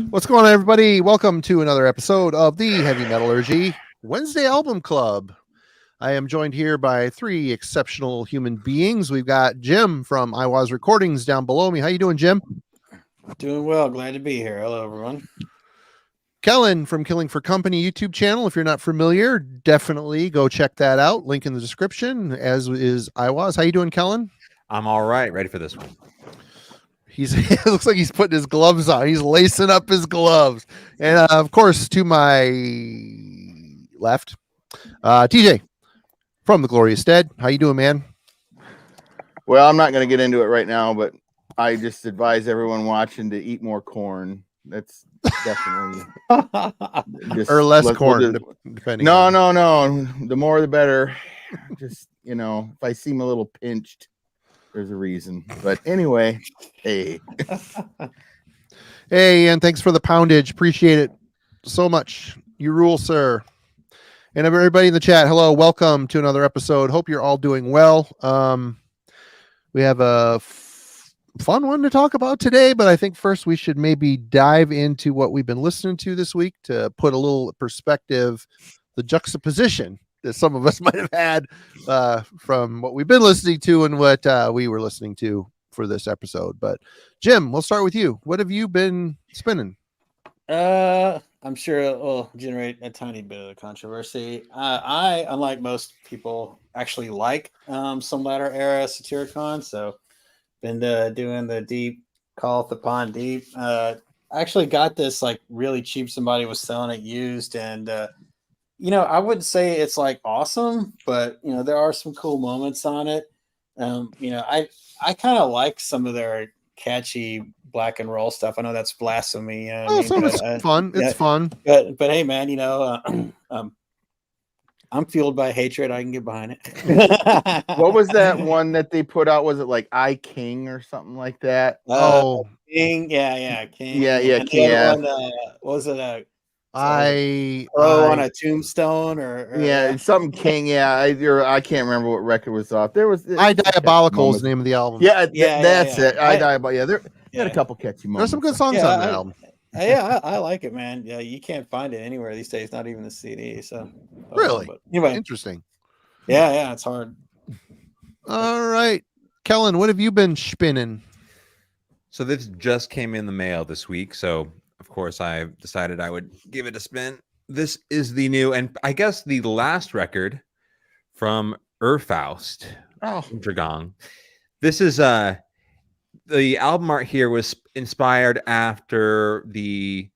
What's going on, everybody? Welcome to another episode of the Heavy Metallurgy Wednesday Album Club. I am joined here by three exceptional human beings. We've got Jim from iWaz Recordings down below me. How you doing, Jim? Doing well. Glad to be here. Hello, everyone. Kellen from Killing for Company YouTube channel. If you're not familiar, definitely go check that out. Link in the description, as is iWaz. How you doing, Kellen? I'm all right. Ready for this one. It looks like he's putting his gloves on. He's lacing up his gloves. And of course, to my left, TJ from the Glorious Dead. How you doing, man? Well, I'm not going to get into it right now, but I just advise everyone watching to eat more corn. That's definitely or less corn, depending. No. The more, the better. Just, if I seem a little pinched, there's a reason. But anyway, hey, and thanks for the poundage. Appreciate it so much. You rule, sir. And everybody in the chat, hello, welcome to another episode. Hope you're all doing well. We have a fun one to talk about today, but I think first we should maybe dive into what we've been listening to this week to put a little perspective, the juxtaposition that some of us might have had from what we've been listening to and what we were listening to for this episode. But Jim, we'll start with you. What have you been spinning? I'm sure it will generate a tiny bit of controversy. I, unlike most people, actually like some latter era Satyricon, so been doing the deep call upon deep. I actually got this like really cheap. Somebody was selling it used, and I wouldn't say it's like awesome, but there are some cool moments on it. I kind of like some of their catchy black and roll stuff. I know that's blasphemy. It's fun. It's fun. But hey, man, I'm fueled by hatred. I can get behind it. What was that one that they put out? Was it like I King or something like that? King. Yeah, King. Yeah, King. Yeah. Was it a on a tombstone or something King. Yeah, I can't remember what record was off. There was I Diabolical is the name of the album. That's it. I Diabolical. Yeah, there had a couple catchy moments. There's some good songs on that album. I like it, man. Yeah, you can't find it anywhere these days, not even the CD. So really, but anyway, interesting. Yeah, it's hard. All right, Kellen, what have you been spinning? So this just came in the mail this week, so of course I decided I would give it a spin. This is the new, and I guess the last record from Faust. Dragon. This is the album art here was inspired after the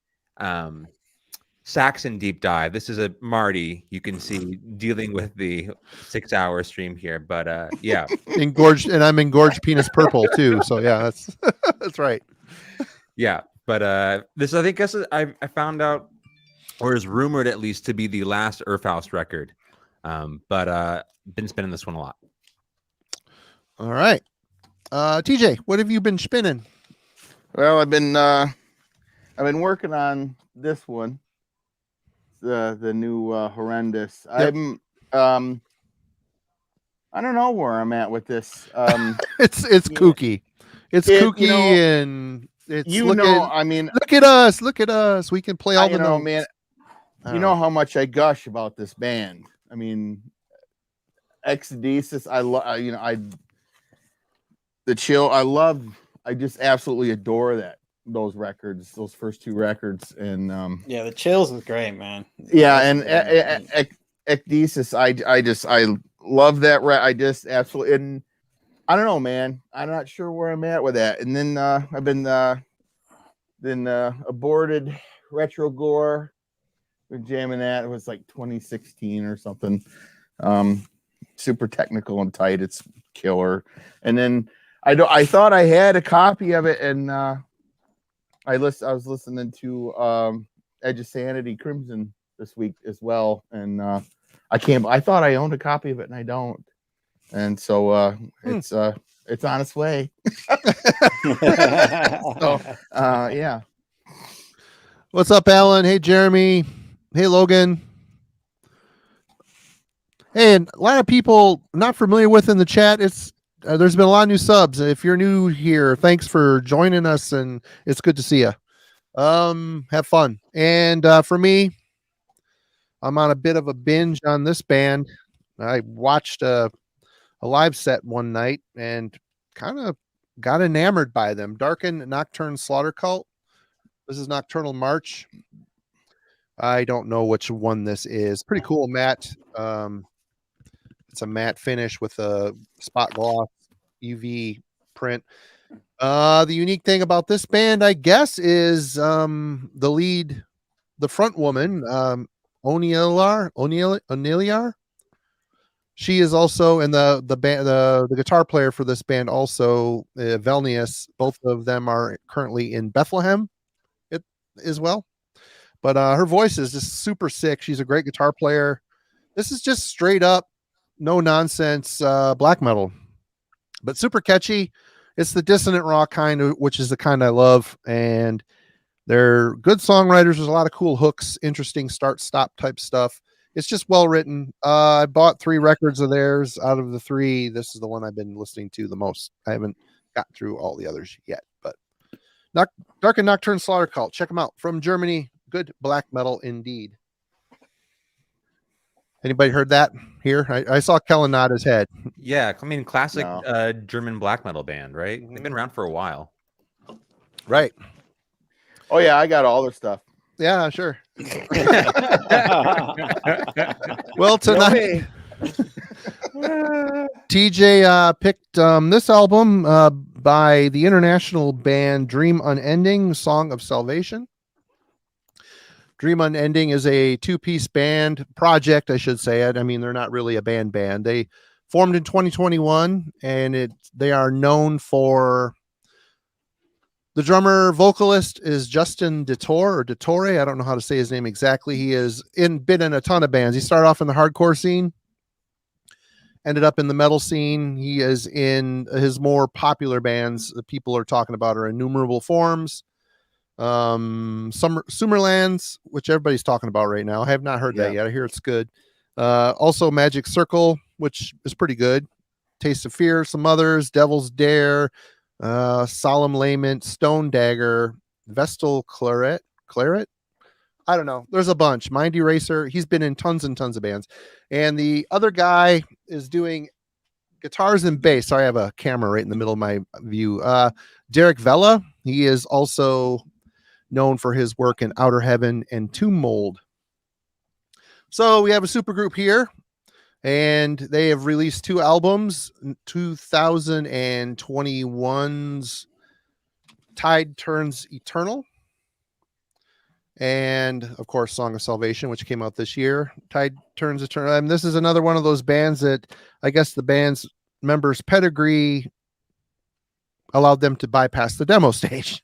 Saxon deep dive. This is a Marty, you can see, dealing with the 6-hour stream here, but yeah. Engorged, and I'm engorged penis purple too, so yeah, that's that's right. Yeah, but this, I think, I found out, or is rumored at least, to be the last Faust record, but been spinning this one a lot. All right. TJ, what have you been spinning? Well, I've been working on this one, the new horrendous. Yep. I don't know where I'm at with this. It's kooky. It's kooky, and it's look at us. We can play all the notes. Man. You know how much I gush about this band. I mean, Exodesis. I just absolutely adore those records, those first two records, and the Chills is great, man. Yeah, and Exodesis, I love that. I just absolutely, and I don't know, man. I'm not sure where I'm at with that. And then I've been aborted Retro Gore. We're jamming that. It was like 2016 or something. Super technical and tight. It's killer. And then I thought I had a copy of it, and I was listening to Edge of Sanity Crimson this week as well, and I thought I owned a copy of it, and I don't, and so it's on its way. So yeah. What's up, Alan? Hey, Jeremy. Hey, Logan. Hey, and a lot of people not familiar with in the chat. It's there's been a lot of new subs. If you're new here, thanks for joining us, and it's good to see you. Have fun. And for me, I'm on a bit of a binge on this band. I watched a live set one night and kind of got enamored by them. Darken Nocturne Slaughter Cult. This is Nocturnal March. I don't know which one this is. Pretty cool matte. It's a matte finish with a spot gloss UV print. The unique thing about this band, I guess, is the front woman, Onilar. She is also, and the band, the guitar player for this band also, Velnius. Both of them are currently in Bethlehem, as well. But her voice is just super sick. She's a great guitar player. This is just straight up, no nonsense black metal, but super catchy. It's the dissonant rock kind, which is the kind I love, and they're good songwriters. There's a lot of cool hooks, interesting start-stop type stuff. It's just well written. I bought 3 records of theirs. Out of the 3, this is the one I've been listening to the most. I haven't got through all the others yet, but Dark and Nocturne Slaughter Cult. Check them out. From Germany. Good black metal indeed. Anybody heard that here? I saw Kellen nod his head. Yeah, I mean, classic No. German black metal band, right? They've been around for a while. Right. Oh yeah, I got all their stuff. Yeah, sure. Well, tonight TJ picked this album by the international band Dream Unending, Song of Salvation. Dream Unending is a 2-piece band project, I should say it. I mean, they're not really a band. They formed in 2021, and they are known for. The drummer vocalist is Justin DeTore. I don't know how to say his name exactly. He has been in a ton of bands. He started off in the hardcore scene, ended up in the metal scene. He is in his more popular bands that people are talking about are Innumerable Forms, Sumerlands, which everybody's talking about right now. I have not heard that yet. I hear it's good. Also Magic Circle, which is pretty good. Taste of Fear, some others, Devil's Dare, Solemn Lament, Stone Dagger, Vestal Claret. I don't know. There's a bunch. Mind Eraser. He's been in tons and tons of bands. And the other guy is doing guitars and bass. Sorry, I have a camera right in the middle of my view. Derrick Vella. He is also known for his work in Outer Heaven and Tomb Mold. So we have a super group here, and they have released 2 albums. 2021's Tide Turns Eternal, and of course Song of Salvation, which came out this year. Tide Turns Eternal. And this is another one of those bands that I guess the band's members' pedigree allowed them to bypass the demo stage.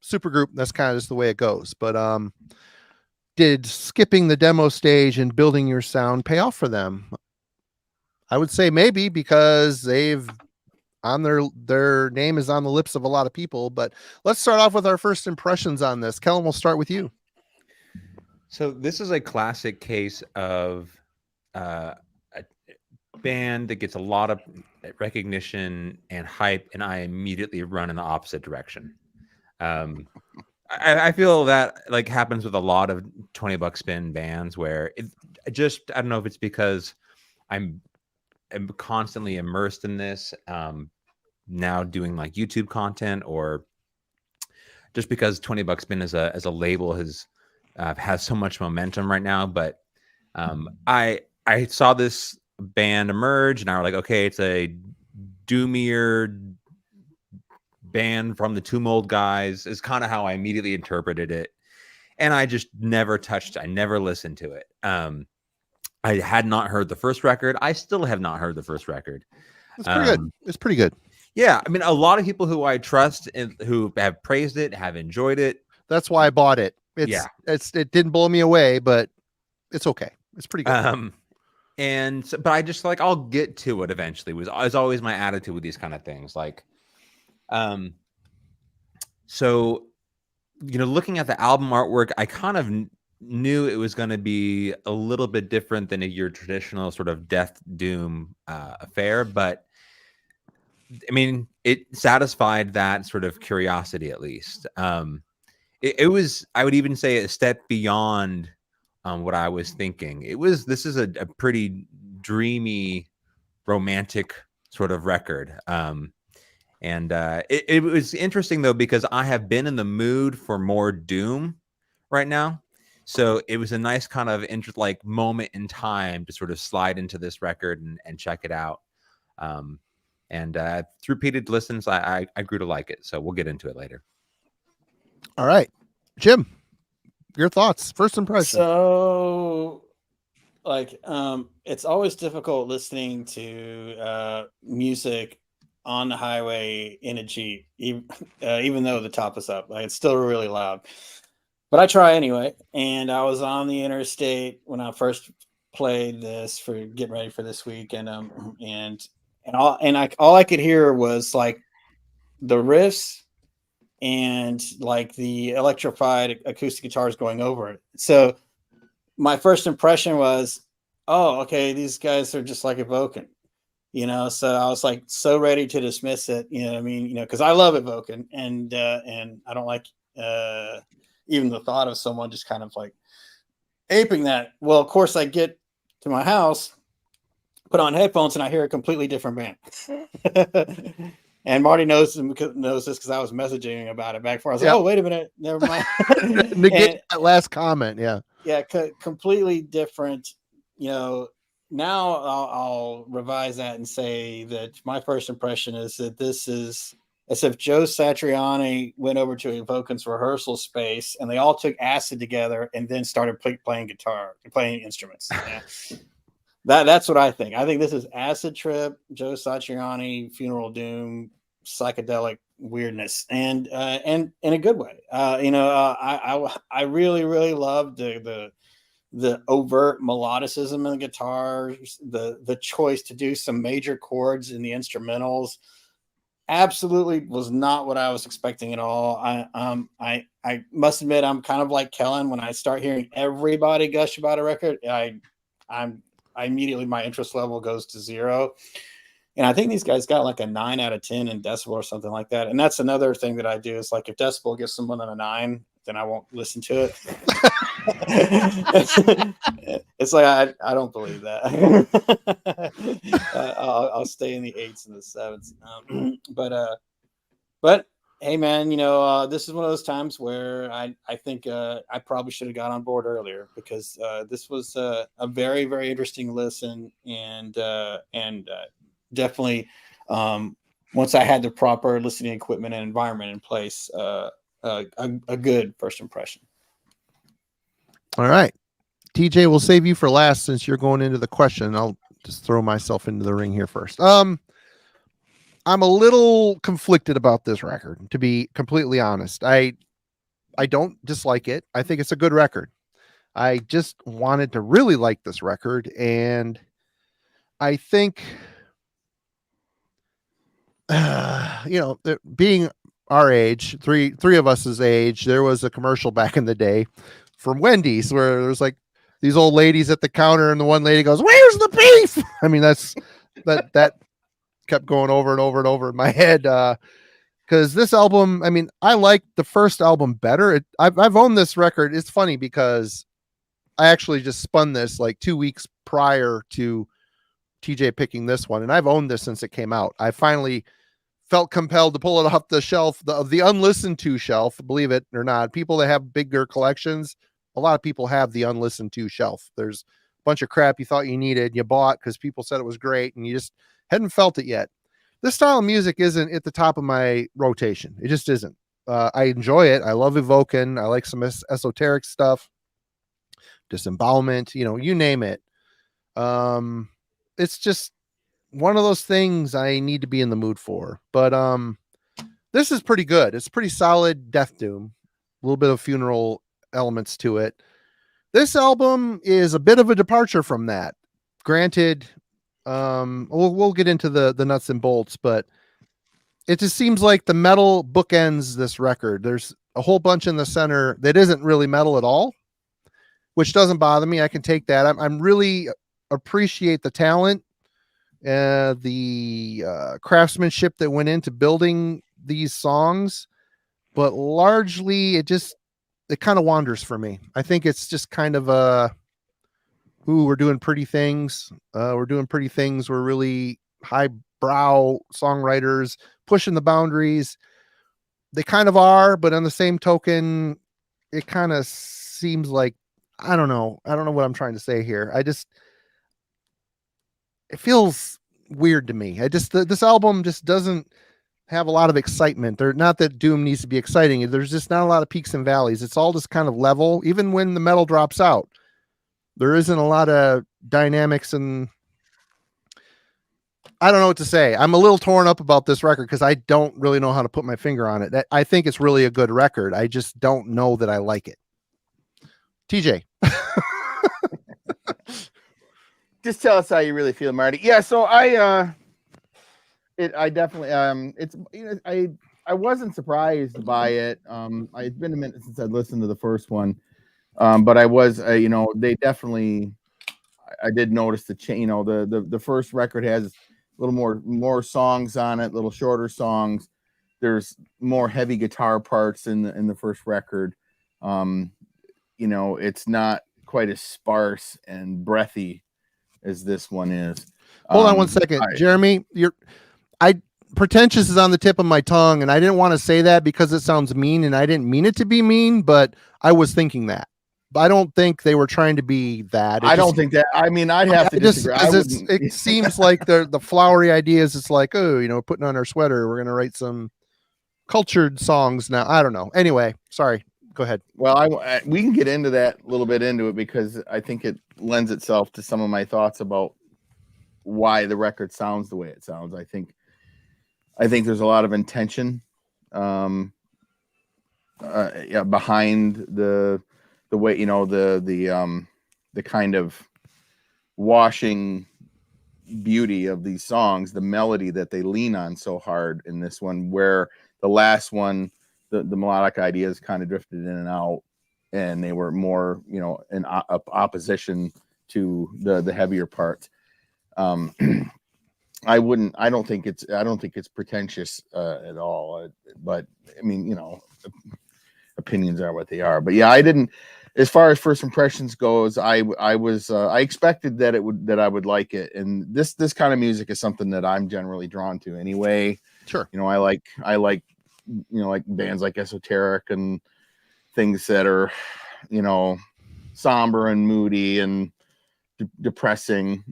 Supergroup, that's kind of just the way it goes. But did skipping the demo stage and building your sound pay off for them? I would say maybe, because they've on their name is on the lips of a lot of people. But let's start off with our first impressions on this. Kellen, we'll start with you. So this is a classic case of a band that gets a lot of recognition and hype, and I immediately run in the opposite direction. I feel that like happens with a lot of $20 spin bands where I don't know if it's because I'm constantly immersed in this, now doing like YouTube content, or just because $20 spin as a label has so much momentum right now. But I saw this band emerge, and I was like, okay, it's a doomier band from the Tomb Mold guys, is kind of how I immediately interpreted it. And I just never touched it. I never listened to it. I had not heard the first record. I still have not heard the first record. It's pretty good. It's pretty good. Yeah. I mean, a lot of people who I trust and who have praised it, have enjoyed it. That's why I bought it. It didn't blow me away, but it's okay. It's pretty good. But I just like, I'll get to it eventually was always my attitude with these kind of things. Like, so, looking at the album artwork, I kind of knew it was going to be a little bit different than your traditional sort of death doom affair, but I mean, it satisfied that sort of curiosity at least. it was, I would even say, a step beyond what I was thinking. This is a pretty dreamy, romantic sort of record. And it was interesting though, because I have been in the mood for more doom right now. So it was a nice kind of like moment in time to sort of slide into this record and check it out. And through repeated listens, I grew to like it. So we'll get into it later. All right, Jim, your thoughts, first impression. So, like, it's always difficult listening to music on the highway in a Jeep, even though the top is up. Like, it's still really loud. But I try anyway. And I was on the interstate when I first played this for getting ready for this week, and all I could hear was like the riffs and like the electrified acoustic guitars going over it. So my first impression was, oh, okay, these guys are just like Evoking, So I was like so ready to dismiss it, what I mean, because I love Evoking, and I don't like even the thought of someone just kind of like aping that. Well, of course, I get to my house, put on headphones, and I hear a completely different band. And Marty knows this because I was messaging about it back before. I was like, oh, wait a minute, never mind. Negate that last comment. Yeah, completely different. Now I'll revise that and say that my first impression is that this is as if Joe Satriani went over to Evoking's rehearsal space and they all took acid together and then started playing guitar, playing instruments. Yeah. That's what I think. I think this is acid trip, Joe Satriani, funeral doom, psychedelic weirdness, and in a good way. I really, really loved the overt melodicism in the guitars, the choice to do some major chords in the instrumentals. Absolutely was not what I was expecting at all. I must admit, I'm kind of like Kellen. When I start hearing everybody gush about a record, I immediately, my interest level goes to 0. And I think these guys got like a 9 out of 10 in Decibel or something like that. And that's another thing that I do is like, if Decibel gives someone a 9, then I won't listen to it. It's like, I don't believe that. I'll stay in the 8s and the 7s. But hey man, this is one of those times where I think I probably should have got on board earlier, because this was a very, very interesting listen, and definitely once I had the proper listening equipment and environment in place, a good first impression. All right, TJ, we'll save you for last since you're going into the question. I'll just throw myself into the ring here first. I'm a little conflicted about this record, to be completely honest. I don't dislike it. I think it's a good record. I just wanted to really like this record, and I think being our age, three of us's age, there was a commercial back in the day from Wendy's where there's like these old ladies at the counter, and the one lady goes, "Where's the beef?" I mean, that kept going over and over and over in my head. Because this album, I mean, I like the first album better. I've owned this record. It's funny because I actually just spun this like 2 weeks prior to TJ picking this one, and I've owned this since it came out. I finally felt compelled to pull it off the shelf, the unlistened to shelf, believe it or not. People that have bigger collections, a lot of people have the unlistened to shelf. There's a bunch of crap you thought you needed, you bought because people said it was great, and you just hadn't felt it yet. This style of music isn't at the top of my rotation. It just isn't. I enjoy it. I love Evoking. I like some esoteric stuff, disembowelment, you name it. It's just one of those things I need to be in the mood for. But this is pretty good. It's pretty solid death doom, a little bit of funeral elements to it. This album is a bit of a departure from that. Granted, we'll get into the nuts and bolts, but it just seems like the metal bookends this record. There's a whole bunch in the center that isn't really metal at all, which doesn't bother me. I can take that. I'm really appreciate the talent, the craftsmanship that went into building these songs, but largely it just it kind of wanders for me. I think it's just kind of we're doing pretty things. We're doing pretty things. We're really highbrow songwriters pushing the boundaries. They kind of are, but on the same token, it kind of seems like, I don't know what I'm trying to say here. It feels weird to me. This album just doesn't have a lot of excitement. Not that Doom needs to be exciting. There's just not a lot of peaks and valleys. It's all just kind of level. Even when the metal drops out, there isn't a lot of dynamics, and I don't know what to say. I'm a little torn up about this record because I don't really know how to put my finger on it. I think it's really a good record. I just don't know that I like it. TJ. Just tell us how you really feel, Marty. Yeah, so I definitely it's, you know, I wasn't surprised by it. It's been a minute since I'd listened to the first one. But I was you know, they definitely, I did notice the change. You know, the first record has a little more songs on it, little shorter songs. There's more heavy guitar parts in the first record. You know, it's not quite as sparse and breathy as this one is. Hold on one second, Jeremy. Pretentious is on the tip of my tongue, and I didn't want to say that because it sounds mean, and I didn't mean it to be mean, but I was thinking that. I don't think they were trying to be that. I don't think that. I mean, I'd have to disagree. It seems like the flowery ideas. It's like, oh, you know, putting on our sweater, we're gonna write some cultured songs now. I don't know. Anyway, sorry. Go ahead. Well, we can get into that a little bit into it because I think it lends itself to some of my thoughts about why the record sounds the way it sounds. I think there's a lot of intention, behind the way, you know, the kind of washing beauty of these songs, the melody that they lean on so hard in this one, where the last one, the melodic ideas kind of drifted in and out, and they were more, you know, in opposition to the heavier parts. I don't think it's pretentious at all. But I mean, you know, opinions are what they are. But yeah, I didn't. As far as first impressions goes, I expected that I would like it, and this kind of music is something that I'm generally drawn to anyway. Sure. You know, I like you know, like bands like Esoteric and things that are, you know, somber and moody and depressing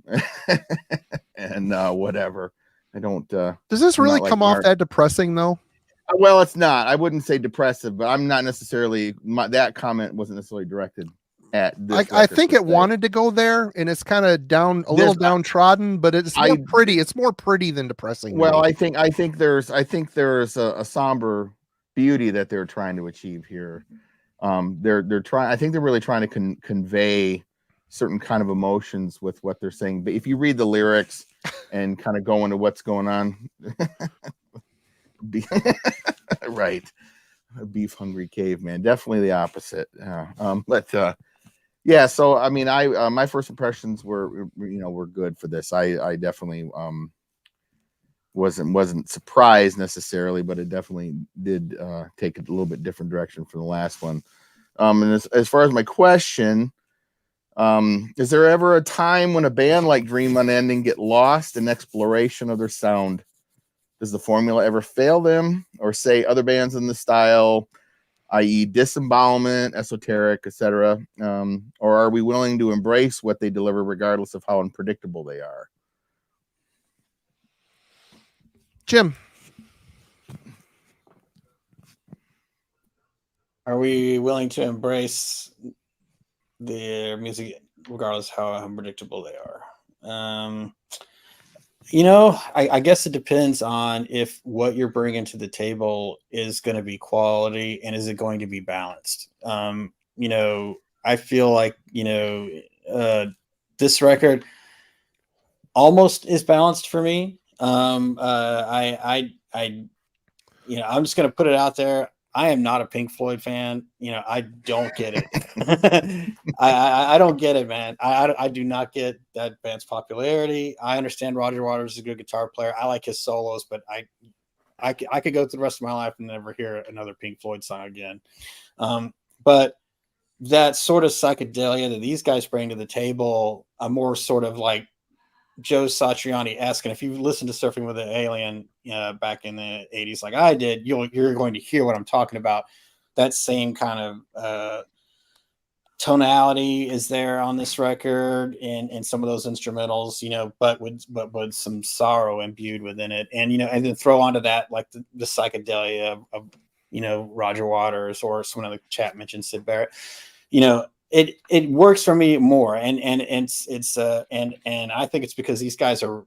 and whatever. I don't. Does this really come off that depressing though? Well, it's not. I wouldn't say depressive, but I'm not necessarily. That comment wasn't necessarily directed at this. I think it wanted to go there, and it's kind of little downtrodden, but it's more pretty. It's more pretty than depressing. Well, I think there's a somber beauty that they're trying to achieve here. They're trying. I think they're really trying to convey certain kind of emotions with what they're saying. But if you read the lyrics and kind of go into what's going on. Right, a beef hungry caveman, definitely the opposite. Yeah, so I mean, my first impressions were good for this. I definitely wasn't surprised necessarily, but it definitely did take a little bit different direction from the last one. And as far as my question, is there ever a time when a band like Dream Unending get lost in exploration of their sound? Does the formula ever fail them, or say other bands in the style, i.e. Disembowelment, Esoteric, etc., or are we willing to embrace what they deliver regardless of how unpredictable they are? Jim. Are we willing to embrace their music regardless of how unpredictable they are? You know, I guess it depends on if what you're bringing to the table is going to be quality and is it going to be balanced. You know, I feel like, you know, this record almost is balanced for me. You know, I'm just going to put it out there. I am not a Pink Floyd fan. You know, I don't get it. I don't get it, man. I do not get that band's popularity. I understand Roger Waters is a good guitar player. I like his solos, but I could go through the rest of my life and never hear another Pink Floyd song again. but that sort of psychedelia that these guys bring to the table, a more sort of like Joe Satriani-esque. And if you listen to Surfing with an Alien back in the 80s, like I did, you're going to hear what I'm talking about. That same kind of tonality is there on this record and some of those instrumentals, but with some sorrow imbued within it. And, and then throw onto that, like the psychedelia of Roger Waters, or someone in the chat mentioned Sid Barrett, it works for me more. And it's I think it's because these guys are,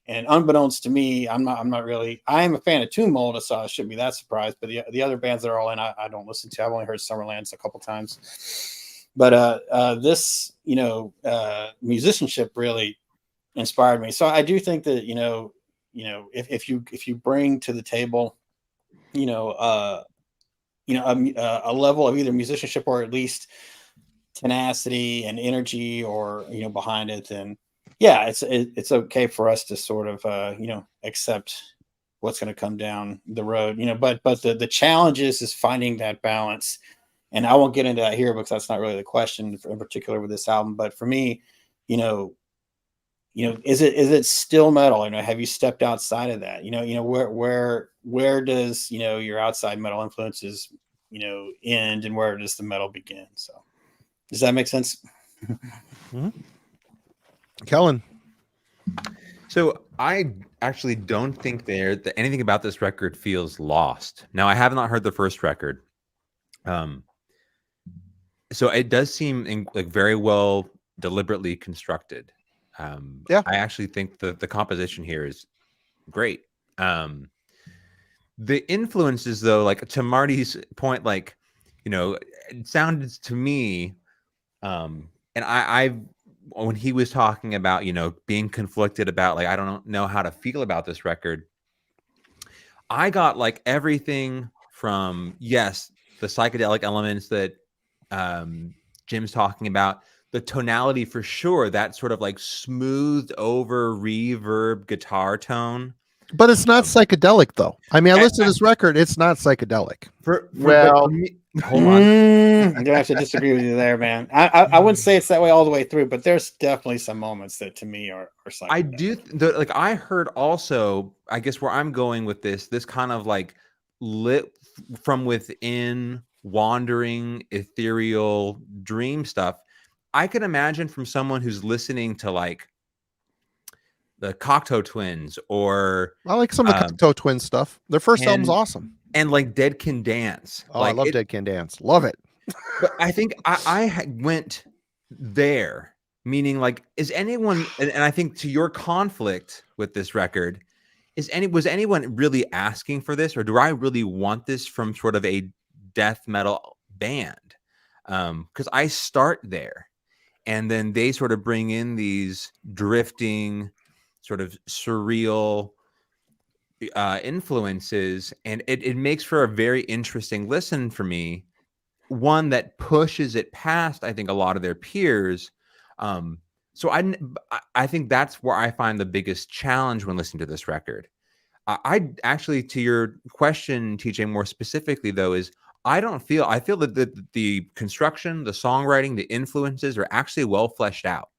and unbeknownst to me, I am a fan of Tomb Mold, so I shouldn't be that surprised. But the other bands that are all in, I don't listen to. I've only heard Sumerlands a couple times. But this, musicianship really inspired me. So I do think that, if you bring to the table, a level of either musicianship or at least tenacity and energy, or behind it, then yeah, it's okay for us to sort of accept what's going to come down the road. But the challenge is finding that balance. And I won't get into that here because that's not really the question in particular with this album. But for me, is it still metal? Have you stepped outside of that? Where does your outside metal influences end, and where does the metal begin? So does that make sense? Mm-hmm. Kellen. So I actually don't think that anything about this record feels lost. Now, I have not heard the first record. So it does seem like very well deliberately constructed. Yeah, I actually think the composition here is great. The influences, though, like to Marty's point, like it sounded to me, and I when he was talking about being conflicted about, like, I don't know how to feel about this record, I got like everything from, yes, the psychedelic elements that Jim's talking about, the tonality for sure, that sort of like smoothed over reverb guitar tone. But it's not psychedelic, though. I mean, I listened to this record. It's not psychedelic. For me, hold on. I'm gonna have to disagree with you there, man. I wouldn't say it's that way all the way through, but there's definitely some moments that to me are psychedelic. I do like I heard also, I guess where I'm going with this kind of like lit from within, wandering, ethereal dream stuff. I can imagine from someone who's listening to like the Cocteau Twins, or I like some of the Cocteau Twins stuff. Their first album's awesome. And like Dead Can Dance. Oh, like, I love Dead Can Dance. Love it. But I think I went there, meaning like, is anyone, and I think to your conflict with this record, was anyone really asking for this, or do I really want this from sort of a death metal band? Because I start there, and then they sort of bring in these drifting, sort of surreal influences, and it makes for a very interesting listen for me, one that pushes it past, I think, a lot of their peers. So I think that's where I find the biggest challenge when listening to this record. I actually, to your question, TJ, more specifically though, is I feel that the construction, the songwriting, the influences are actually well fleshed out.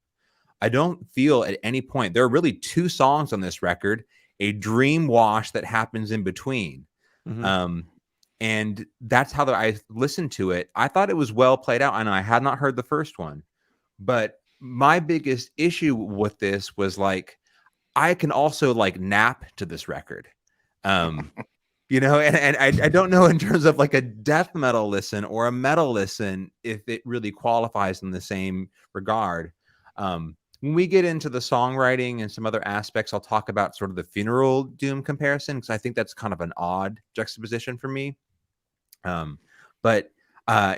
I don't feel at any point, there are really 2 songs on this record, a dream wash that happens in between. Mm-hmm. And that's how I listened to it. I thought it was well played out. I know I had not heard the first one, but my biggest issue with this was like, I can also like nap to this record. And I don't know in terms of like a death metal listen or a metal listen, if it really qualifies in the same regard. When we get into the songwriting and some other aspects, I'll talk about sort of the Funeral Doom comparison, because I think that's kind of an odd juxtaposition for me. But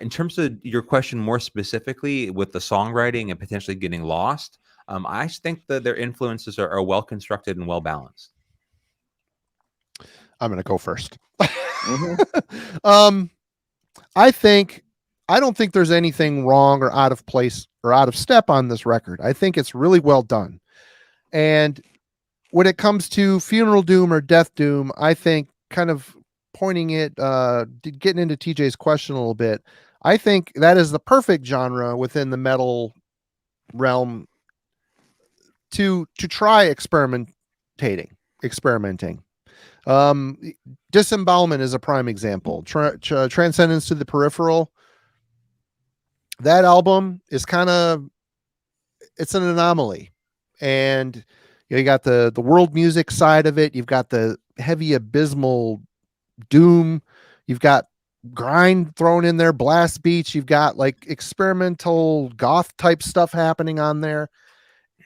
in terms of your question more specifically with the songwriting and potentially getting lost, I think that their influences are well constructed and well balanced. I'm going to go first. Mm-hmm. I don't think there's anything wrong or out of place or out of step on this record. I think it's really well done. And when it comes to Funeral Doom or Death Doom, I think kind of pointing it, getting into TJ's question a little bit, I think that is the perfect genre within the metal realm to try experimenting. Disembowelment is a prime example. Transcendence to the Peripheral. That album is it's an anomaly, and you got the world music side of it. You've got the heavy abysmal doom. You've got grind thrown in there, blast beats. You've got like experimental goth type stuff happening on there.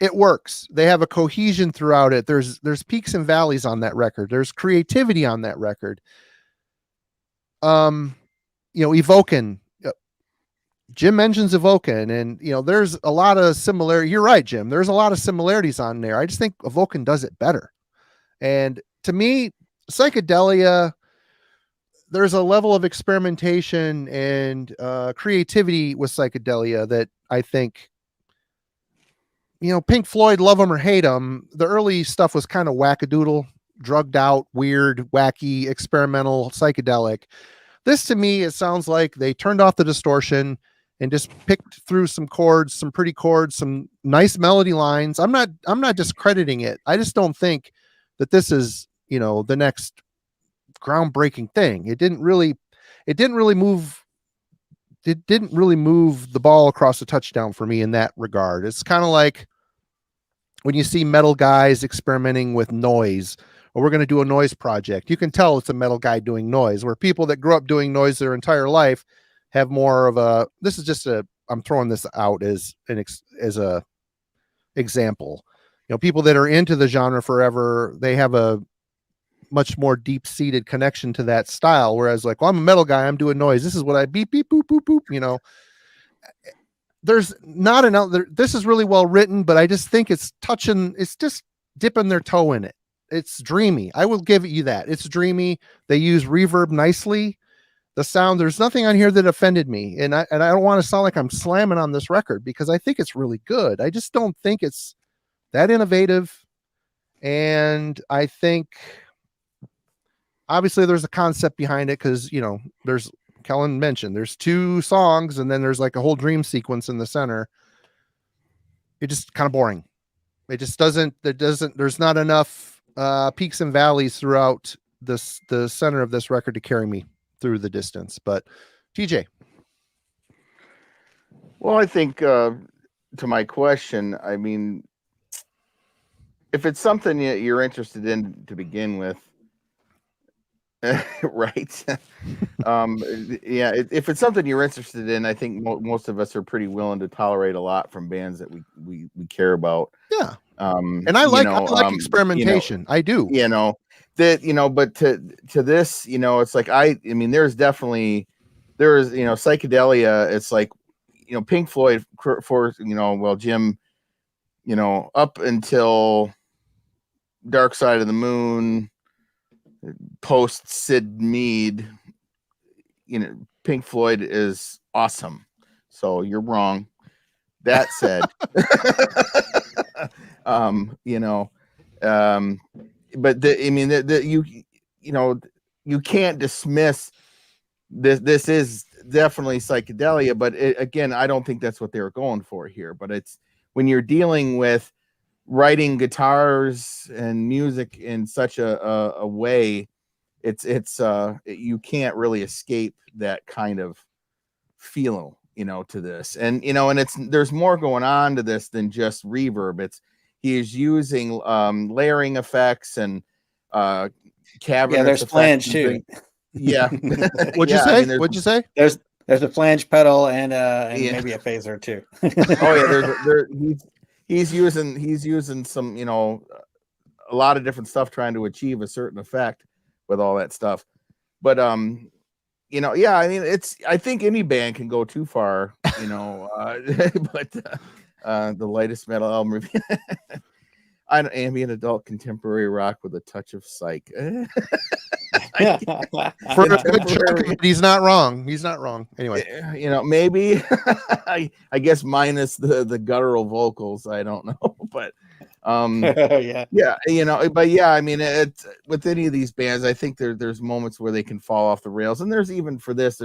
It works. They have a cohesion throughout it. There's peaks and valleys on that record. There's creativity on that record. Evoken. Jim mentions Evoken, and there's a lot of similarity. You're right, Jim. There's a lot of similarities on there. I just think Evoken does it better. And to me, psychedelia, there's a level of experimentation and creativity with psychedelia that I think, Pink Floyd, love them or hate them, the early stuff was kind of wackadoodle, drugged out, weird, wacky, experimental, psychedelic. This to me, it sounds like they turned off the distortion and just picked through some chords, some pretty chords, some nice melody lines. I'm not discrediting it. I just don't think that this is, the next groundbreaking thing. It didn't really move the ball across the touchdown for me in that regard. It's kind of like when you see metal guys experimenting with noise, or we're going to do a noise project. You can tell it's a metal guy doing noise, where people that grew up doing noise their entire life have more of a, this is just I'm throwing this out as a example. People that are into the genre forever, they have a much more deep-seated connection to that style. Whereas like, well, I'm a metal guy, I'm doing noise. This is what I beep, beep, boop, boop, boop, There's not another, this is really well written, but I just think it's just dipping their toe in it. It's dreamy. I will give you that. It's dreamy. They use reverb nicely. The sound, there's nothing on here that offended me. And I don't want to sound like I'm slamming on this record, because I think it's really good. I just don't think it's that innovative. And I think obviously there's a concept behind it, because, there's, Kellen mentioned, there's 2 songs and then there's like a whole dream sequence in the center. It just kind of boring. It just there's not enough peaks and valleys throughout the center of this record to carry me through the distance. But TJ. Well, I think to my question, I mean, if it's something you're interested in to begin with, right. If it's something you're interested in, I think most of us are pretty willing to tolerate a lot from bands that we care about. Yeah. And I like experimentation. I do. But to this, it's like, I mean, there's psychedelia. It's like, Pink Floyd for Jim, up until Dark Side of the Moon, post Sid Mead, Pink Floyd is awesome. So you're wrong. That said, but you can't dismiss this. This is definitely psychedelia, but again, I don't think that's what they were going for here. But it's when you're dealing with writing guitars and music in such a way, you can't really escape that kind of feel, to this. And there's more going on to this than just reverb. He is using layering effects and cavernous. Yeah, there's flange too. Yeah. What'd you say? There's a flange pedal and maybe a phaser too. Oh yeah, he's using some, a lot of different stuff trying to achieve a certain effect with all that stuff. But I mean, I think any band can go too far, but the latest metal album review. Ambient adult contemporary rock with a touch of psych. For a good chunk, he's not wrong. He's not wrong. Anyway, maybe I guess minus the guttural vocals. I don't know, but I mean, it's with any of these bands, I think there's moments where they can fall off the rails, and there's even for this,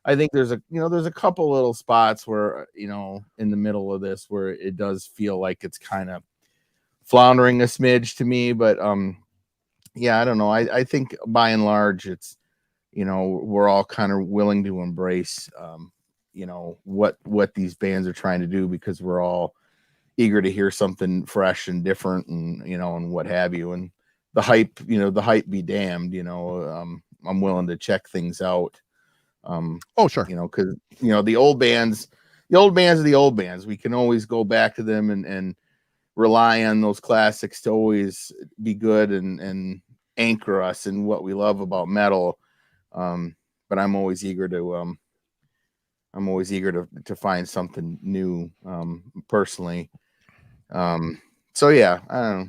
I think there's a couple little spots where, in the middle of this where it does feel like it's kind of floundering a smidge to me, but yeah, I don't know. I think by and large it's, we're all kind of willing to embrace what these bands are trying to do, because we're all eager to hear something fresh and different, and and what have you. And the hype be damned. I'm willing to check things out. Oh, sure. Because the old bands are the old bands. We can always go back to them and rely on those classics to always be good and anchor us in what we love about metal. But I'm always eager to find something new, personally. So yeah, I don't know.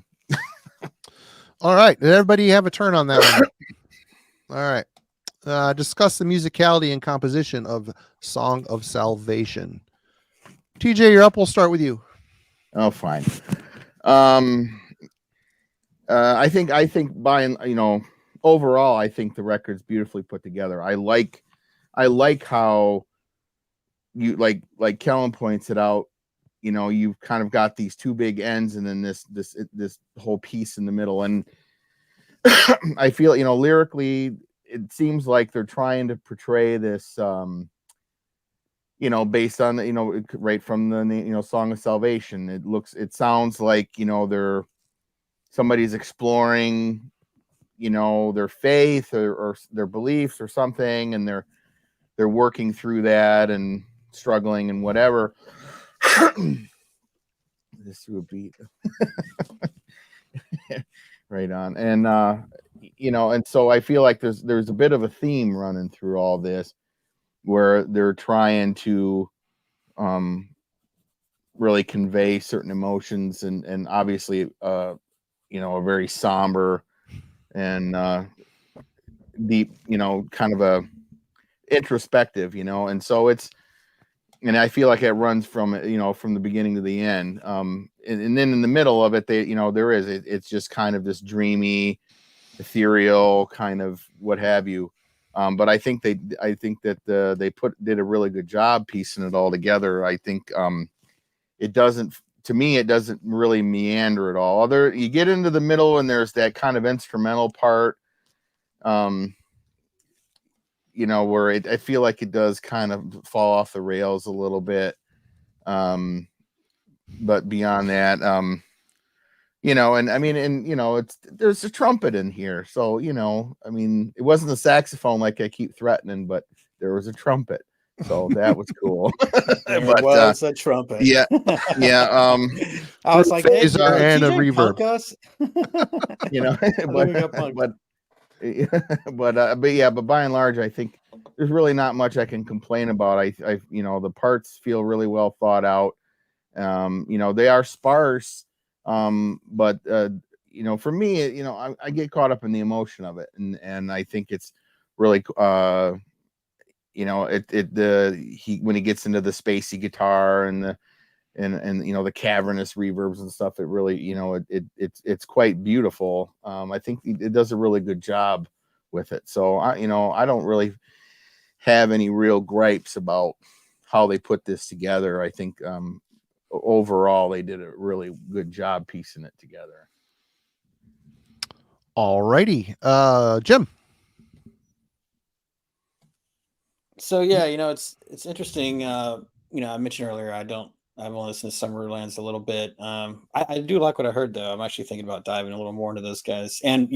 All right. Did everybody have a turn on that one? All right. Discuss the musicality and composition of Song of Salvation. TJ, you're up. We'll start with you. Oh, fine. I think overall, I think the record's beautifully put together. I like how you like Kellen points it out. You've kind of got these two big ends and then this whole piece in the middle. And I feel, lyrically, it seems like they're trying to portray this, based on, right from the, Song of Salvation. It sounds like, somebody's exploring, their faith or their beliefs or something. And they're working through that and struggling and whatever. This through a beat. Right on. And and so I feel like there's a bit of a theme running through all this, where they're trying to really convey certain emotions, and obviously a very somber and deep, kind of a introspective, and so and I feel like it runs from the beginning to the end. And then in the middle of it, it's just kind of this dreamy, ethereal kind of what have you. But I think that they did a really good job piecing it all together. I think it doesn't really meander at all. You get into the middle and there's that kind of instrumental part, where I feel like it does kind of fall off the rails a little bit. But beyond that, and I mean, there's a trumpet in here. So, I mean, it wasn't a saxophone like I keep threatening, but there was a trumpet. So that was cool. There But, was a trumpet. Yeah. Yeah. I was like, hey, Phaser and a reverb. punk us? But by and large, I think there's really not much I can complain about. I the parts feel really well thought out. They are sparse, but for me, I get caught up in the emotion of it, and I think it's really when he gets into the spacey guitar and the cavernous reverbs and stuff, it really it's quite beautiful. I think it does a really good job with it. So I don't really have any real gripes about how they put this together. I think overall they did a really good job piecing it together. All righty. Jim. So yeah, it's interesting. I mentioned earlier I've only listened to Sumerlands a little bit. I do like what I heard though. I'm actually thinking about diving a little more into those guys. And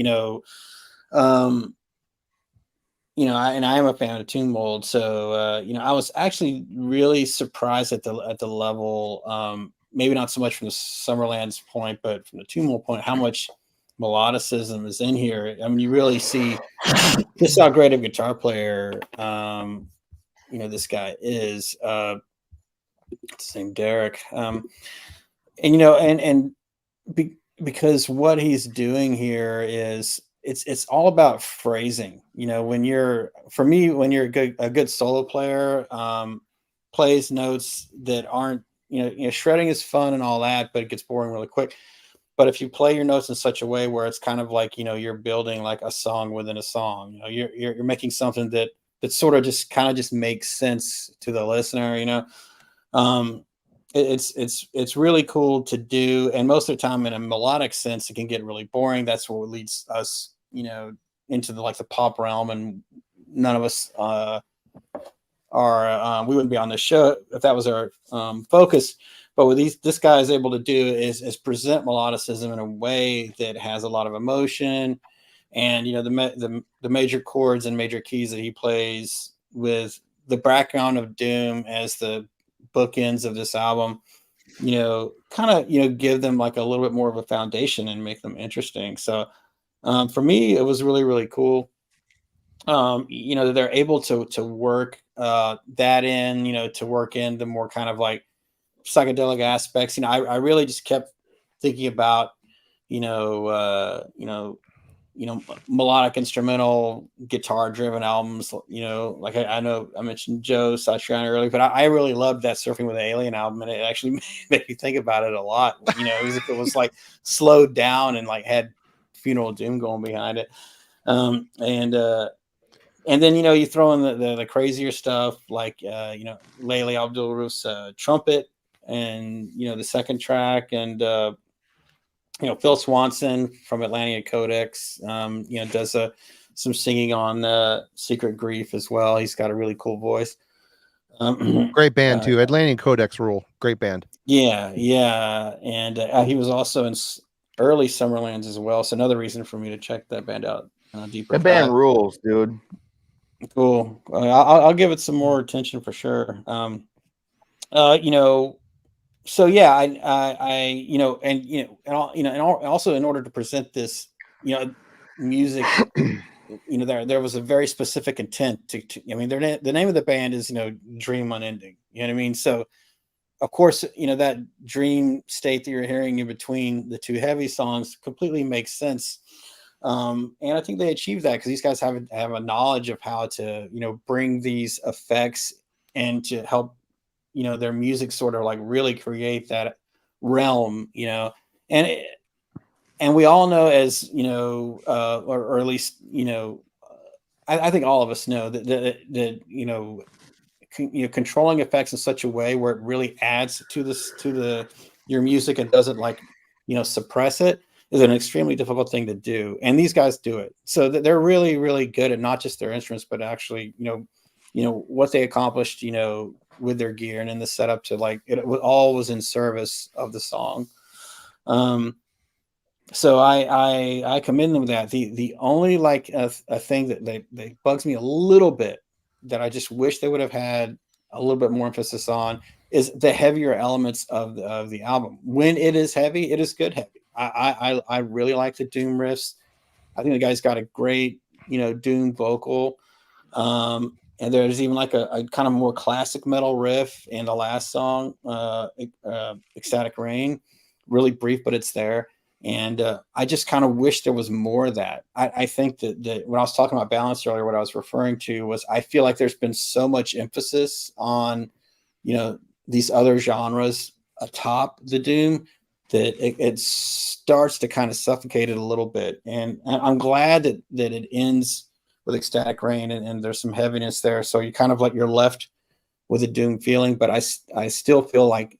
I am a fan of Tomb Mold, so I was actually really surprised at the level, maybe not so much from the Sumerlands point, but from the Tomb Mold point, how much melodicism is in here. I mean, you really see just how great of a guitar player this guy is. His name Derrick, because what he's doing here is it's all about phrasing. When you're a good solo player, plays notes that aren't shredding is fun and all that, but it gets boring really quick. But if you play your notes in such a way where it's kind of like you're building like a song within a song, you're making something that that sort of just kind of just makes sense to the listener, you know. It's really cool to do, and most of the time in a melodic sense it can get really boring. That's what leads us, you know, into the like the pop realm, and none of us we wouldn't be on this show if that was our focus. But what this guy is able to do is present melodicism in a way that has a lot of emotion, and you know the major chords and major keys that he plays with the background of doom as the bookends of this album, you know, kind of, you know, give them like a little bit more of a foundation and make them interesting. So for me, it was really, really cool. You know, they're able to work that in, you know, to work in the more kind of like psychedelic aspects. You know, I really just kept thinking about, melodic instrumental guitar driven albums, you know, like I know I mentioned Joe Satriani earlier, but I really loved that Surfing with the Alien album, and it actually made me think about it a lot, you know, as if it was like slowed down and like had Funeral Doom going behind it. And then, you know, you throw in the crazier stuff like, you know, Layli Abdul Roof's trumpet, and, you know, the second track, and, you know, Phil Swanson from Atlantic Codex, you know, does some singing on Secret Grief as well. He's got a really cool voice. Great band too. Atlantic Codex rule. Great band. Yeah. And he was also in early Sumerlands as well. So another reason for me to check that band out deeper. The band rules, dude. Cool. I'll give it some more attention for sure. You know, so yeah, I you know, and you know, and also in order to present this, you know, music, you know, there was a very specific intent to I mean, the name of the band is, you know, Dream Unending. You know what I mean? So of course, you know, that dream state that you're hearing in between the two heavy songs completely makes sense. And I think they achieved that because these guys have a knowledge of how to, you know, bring these effects and to help, you know, their music sort of like really create that realm, you know, and we all know, as you know, or at least, you know, I think all of us know that you know, controlling effects in such a way where it really adds to your music and doesn't, like, you know, suppress it, is an extremely difficult thing to do, and these guys do it. So they're really, really good at not just their instruments, but actually, you know what they accomplished, you know, with their gear and in the setup to, like, it all was in service of the song. So I commend them with that. The only like a thing that they bugs me a little bit, that I just wish they would have had a little bit more emphasis on, is the heavier elements of the album. When it is heavy, it is good heavy. I really like the doom riffs. I think the guy's got a great, you know, doom vocal. And there's even like a kind of more classic metal riff in the last song, Ecstatic Rain. Really brief, but it's there. And I just kind of wish there was more of that. I think that when I was talking about balance earlier, what I was referring to was, I feel like there's been so much emphasis on, you know, these other genres atop the doom that it starts to kind of suffocate it a little bit. And I'm glad that it ends with Ecstatic Rain, and there's some heaviness there. So you kind of like, you're left with a doom feeling, but I still feel like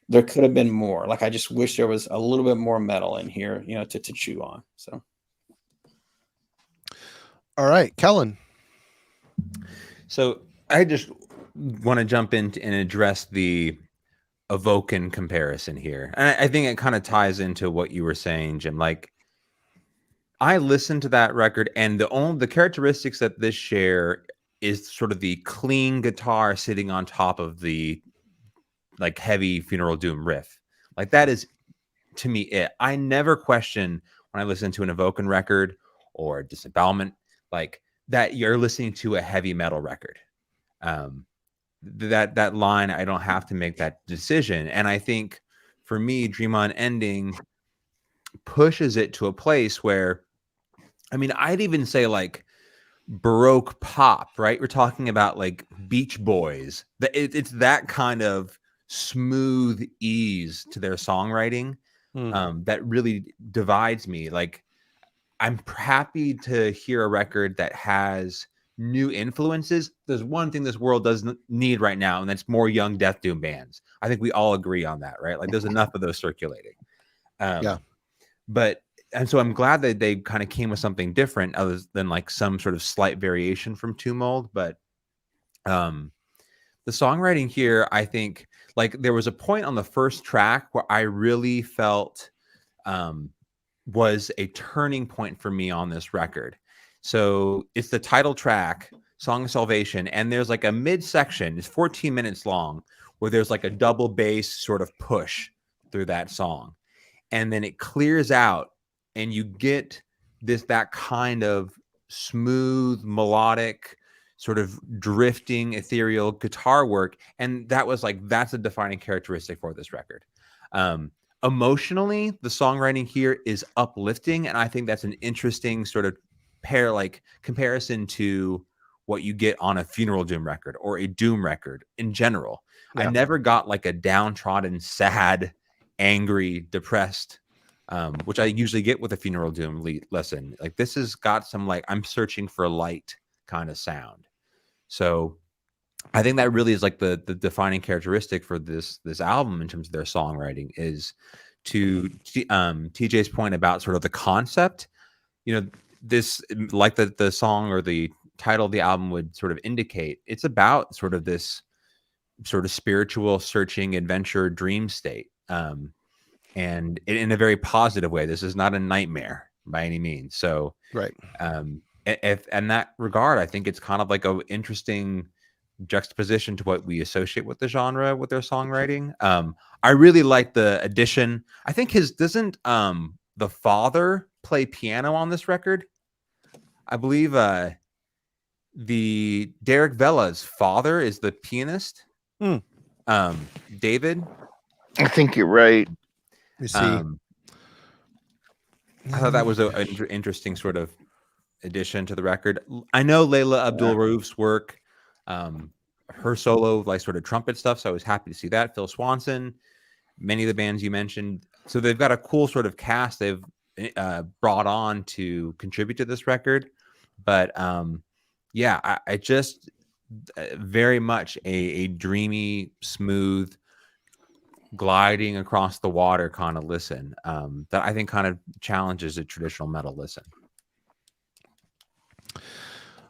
there could have been more. Like, I just wish there was a little bit more metal in here, you know, to chew on. So. All right, Kellen. So I just want to jump in and address the Evoken comparison here. And I think it kind of ties into what you were saying, Jim. Like, I listened to that record, and the characteristics that this share is sort of the clean guitar sitting on top of the, like, heavy Funeral Doom riff. Like, that is, to me, it. I never question when I listen to an Evoken record or Disembowelment, like, that you're listening to a heavy metal record. That line, I don't have to make that decision. And I think for me, Dream Unending pushes it to a place where, I mean, I'd even say like Baroque pop, right? We're talking about like Beach Boys. It's that kind of smooth ease to their songwriting that really divides me. Like, I'm happy to hear a record that has new influences, there's one thing this world doesn't need right now, and that's more young death doom bands. I think we all agree on that, right? Like there's enough of those circulating. Yeah. But and so I'm glad that they kind of came with something different other than like some sort of slight variation from Tomb Mold. But the songwriting here, I think, like there was a point on the first track where I really felt was a turning point for me on this record. So it's the title track, Song of Salvation, and there's like a midsection, it's 14 minutes long, where there's like a double bass sort of push through that song. And then it clears out and you get that kind of smooth, melodic, sort of drifting, ethereal guitar work. And that's a defining characteristic for this record. Emotionally, the songwriting here is uplifting. And I think that's an interesting sort of comparison to what you get on a funeral doom record or a doom record in general. Yeah. I never got like a downtrodden, sad, angry, depressed, which I usually get with a funeral doom lesson. Like this has got some like I'm searching for light kind of sound. So I think that really is like the defining characteristic for this album in terms of their songwriting is to TJ's point about sort of the concept. You know, this like the song or the title of the album would sort of indicate, it's about sort of this sort of spiritual searching adventure dream state. And in a very positive way. This is not a nightmare by any means. So, right. If in that regard, I think it's kind of like an interesting juxtaposition to what we associate with the genre with their songwriting. I really like the addition. I think doesn't the father play piano on this record? I believe the Derrick Vella's father is the pianist. David. I think you're right. You see, I thought that was an interesting sort of addition to the record. I know Layla Abdul Rauf's work, her solo like sort of trumpet stuff, so I was happy to see that. Phil Swanson, many of the bands you mentioned, so they've got a cool sort of cast they've brought on to contribute to this record. But I just very much a dreamy, smooth, gliding across the water kind of listen that I think kind of challenges a traditional metal listen.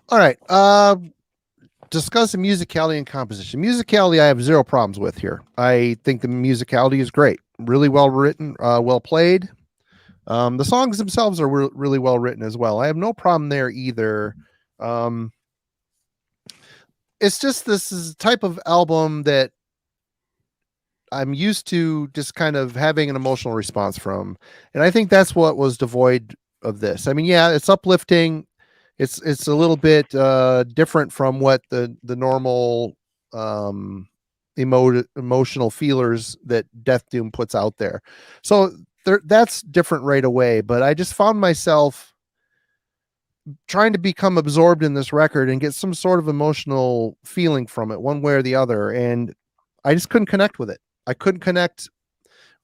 All right. Discuss the musicality and composition. Musicality I have zero problems with here. I think the musicality is great. Really well written, well played. The songs themselves are really well written as well. I have no problem there either. It's just this is a type of album that I'm used to just kind of having an emotional response from. And I think that's what was devoid of this. I mean, yeah, it's uplifting. It's a little bit different from what the normal emotional feelers that Death Doom puts out there. So that's different right away. But I just found myself trying to become absorbed in this record and get some sort of emotional feeling from it one way or the other. And I just couldn't connect with it. I couldn't connect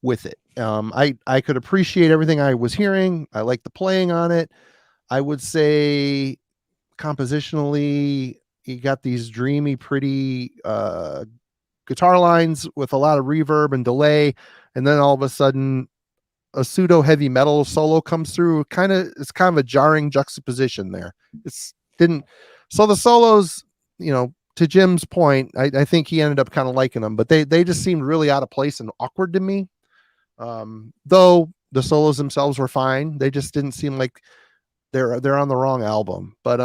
with it. I could appreciate everything I was hearing. I like the playing on it. I would say compositionally, you got these dreamy, pretty guitar lines with a lot of reverb and delay. And then all of a sudden a pseudo heavy metal solo comes through. It's kind of a jarring juxtaposition there. So the solos, to Jim's point, I think he ended up kind of liking them, but they just seemed really out of place and awkward to me. Though the solos themselves were fine. They just didn't seem like they're on the wrong album. But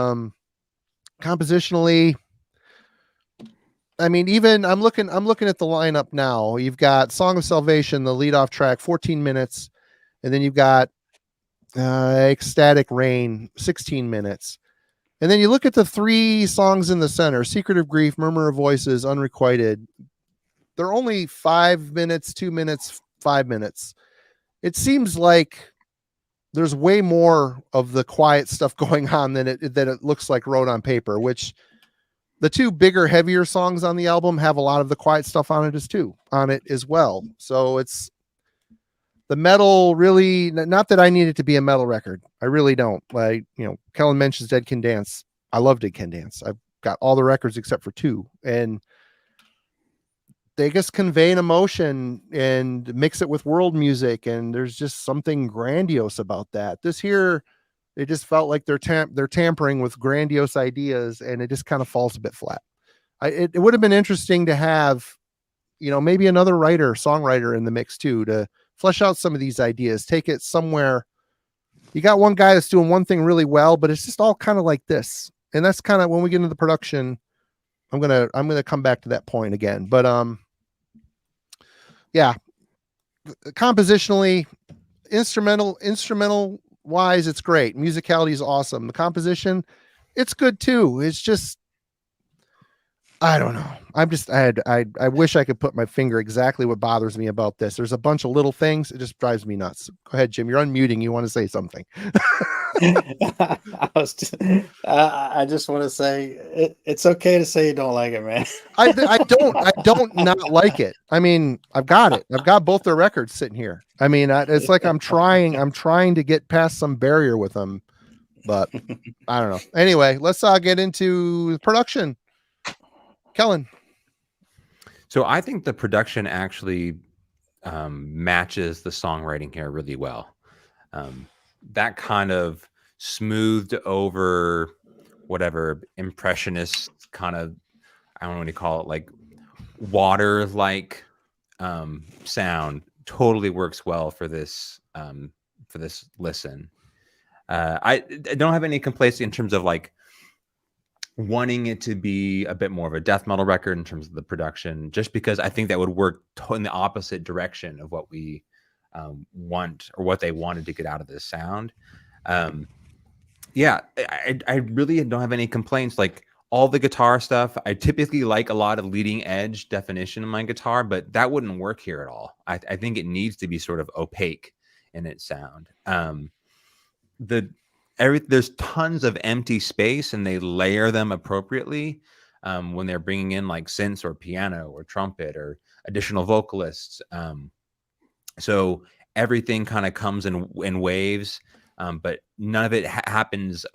compositionally, I mean, even I'm looking at the lineup now. You've got Song of Salvation, the lead off track, 14 minutes, and then you've got Ecstatic Rain, 16 minutes. And then you look at the three songs in the center, Secret of Grief, Murmur of Voices, Unrequited. They're only 5 minutes, 2 minutes, 5 minutes. It seems like there's way more of the quiet stuff going on than it looks like wrote on paper, which the two bigger, heavier songs on the album have a lot of the quiet stuff on it as well. So it's the metal really, not that I need it to be a metal record. I really don't. Kellen mentions Dead Can Dance. I love Dig Can Dance. I've got all the records except for 2, and they just convey an emotion and mix it with world music, and there's just something grandiose about that. This here, it just felt like they're tampering with grandiose ideas, and it just kind of falls a bit flat. It would have been interesting to have, maybe another songwriter in the mix too, to flesh out some of these ideas, take it somewhere. You got one guy that's doing one thing really well, but it's just all kind of like this. And that's kind of when we get into the production, I'm gonna come back to that point again. But yeah, compositionally, instrumental wise, it's great. Musicality is awesome. The composition, it's good too. It's just, I don't know. I wish I could put my finger exactly what bothers me about this. There's a bunch of little things. It just drives me nuts. Go ahead, Jim. You're unmuting. You want to say something? I just want to say it's okay to say you don't like it, man. I don't not like it. I mean, I've got it. I've got both their records sitting here. I mean, it's like I'm trying to get past some barrier with them, but I don't know. Anyway, let's get into production. Kellen. So I think the production actually matches the songwriting here really well. That kind of smoothed over whatever impressionist kind of, I don't know what to call it, like water like sound totally works well for this listen. I don't have any complaints in terms of like wanting it to be a bit more of a death metal record in terms of the production, just because I think that would work in the opposite direction of what we want, or what they wanted to get out of this sound. Yeah, I really don't have any complaints. Like all the guitar stuff, I typically like a lot of leading edge definition in my guitar, but that wouldn't work here at all. I think it needs to be sort of opaque in its sound. There's tons of empty space, and they layer them appropriately when they're bringing in like synths or piano or trumpet or additional vocalists. So everything kind of comes in waves, but none of it happens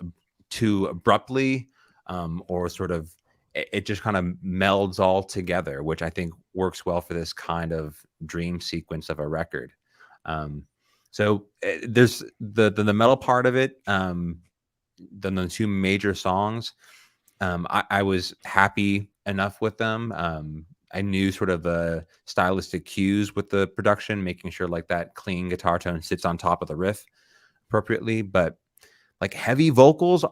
too abruptly, or sort of it just kind of melds all together, which I think works well for this kind of dream sequence of a record. So there's the metal part of it. The 2 major songs, I was happy enough with them. I knew sort of the stylistic cues with the production, making sure like that clean guitar tone sits on top of the riff appropriately. But like heavy vocals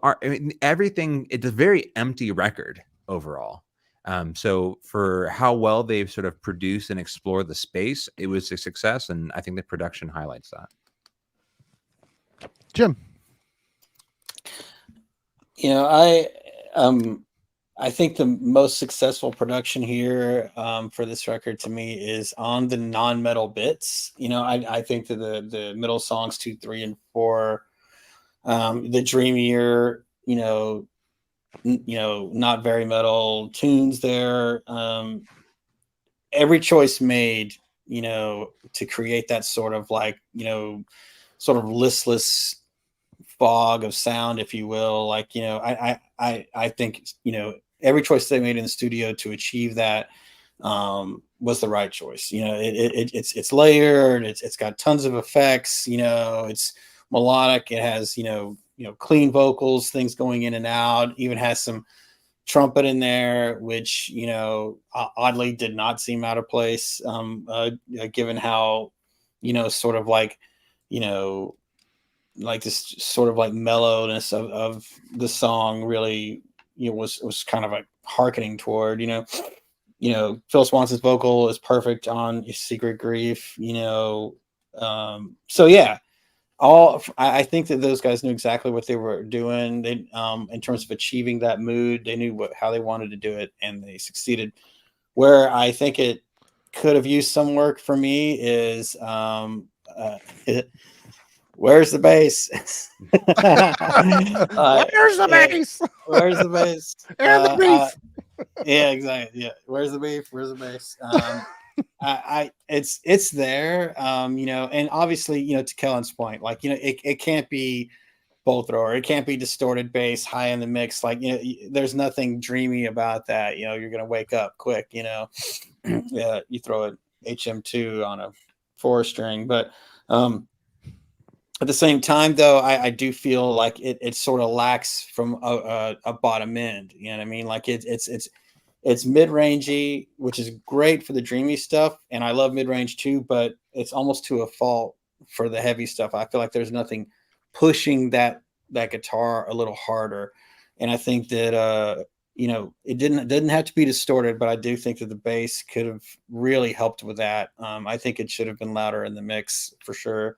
everything. It's a very empty record overall. So for how well they've sort of produced and explored the space, it was a success, and I think the production highlights that. Jim. I think the most successful production here for this record to me is on the non-metal bits. I think that the middle songs 2, 3, and 4, the dreamier, not very metal tunes there. Every choice made, to create that sort of like, sort of listless fog of sound, if you will. Like, I think, every choice they made in the studio to achieve that was the right choice. It's layered. It's got tons of effects. It's melodic. It has, clean vocals, things going in and out. Even has some trumpet in there, which oddly did not seem out of place, given how sort of like like this sort of like mellowness of the song really was kind of like hearkening toward Phil Swanson's vocal is perfect on Secret Grief. So yeah, I think that those guys knew exactly what they were doing. They in terms of achieving that mood, they knew how they wanted to do it, and they succeeded. Where I think it could have used some work for me is where's the bass? Where's the bass? Where's the bass? And the beef. Yeah, exactly. Yeah, where's the beef? Where's the bass? It's there. And obviously, to Kellen's point, like, it can't be bowl thrower. It can't be distorted bass high in the mix. Like, there's nothing dreamy about that. You're going to wake up quick, yeah, you throw an HM2 on a 4-string, but at the same time, though, I do feel like it sort of lacks from a bottom end. You know what I mean? Like it's mid-rangey, which is great for the dreamy stuff, and I love mid-range too. But it's almost to a fault for the heavy stuff. I feel like there's nothing pushing that guitar a little harder, and I think that it didn't have to be distorted, but I do think that the bass could have really helped with that. I think it should have been louder in the mix for sure.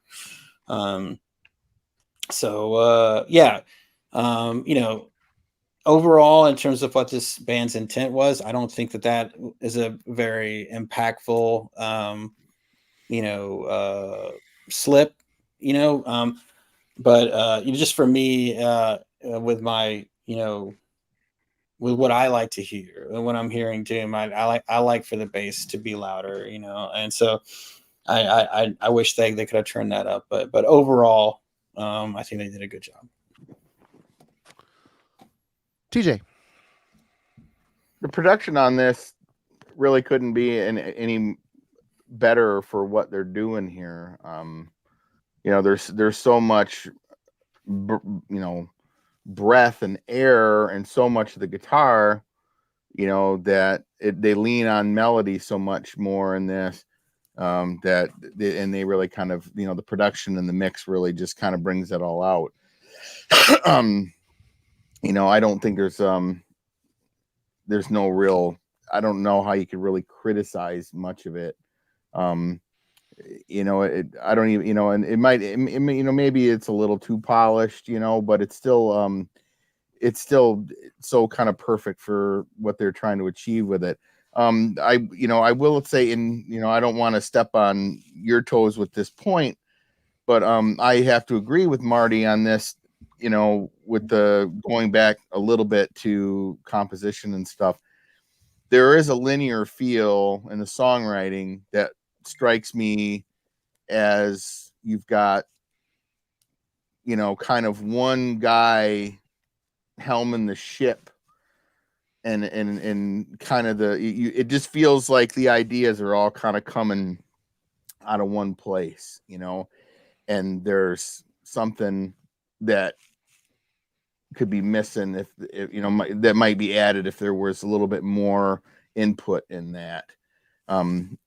Overall, in terms of what this band's intent was, I don't think that is a very impactful, slip, but just for me, with my, with what I like to hear, when I'm hearing Doom, I like for the bass to be louder, and so I wish they could have turned that up, but overall, I think they did a good job. TJ, the production on this really couldn't be any better for what they're doing here. There's so much, breath and air, and so much of the guitar, that they lean on melody so much more in this. They really kind of, the production and the mix really just kind of brings it all out. I don't think there's no real, I don't know how you could really criticize much of it. I don't even, and it might, maybe it's a little too polished, but it's still so kind of perfect for what they're trying to achieve with it. I will say, I don't want to step on your toes with this point, but I have to agree with Marty on this, with the going back a little bit to composition and stuff. There is a linear feel in the songwriting that strikes me as you've got, kind of one guy helming the ship. And kind of it just feels like the ideas are all kind of coming out of one place, and there's something that could be missing if that might be added if there was a little bit more input in that. And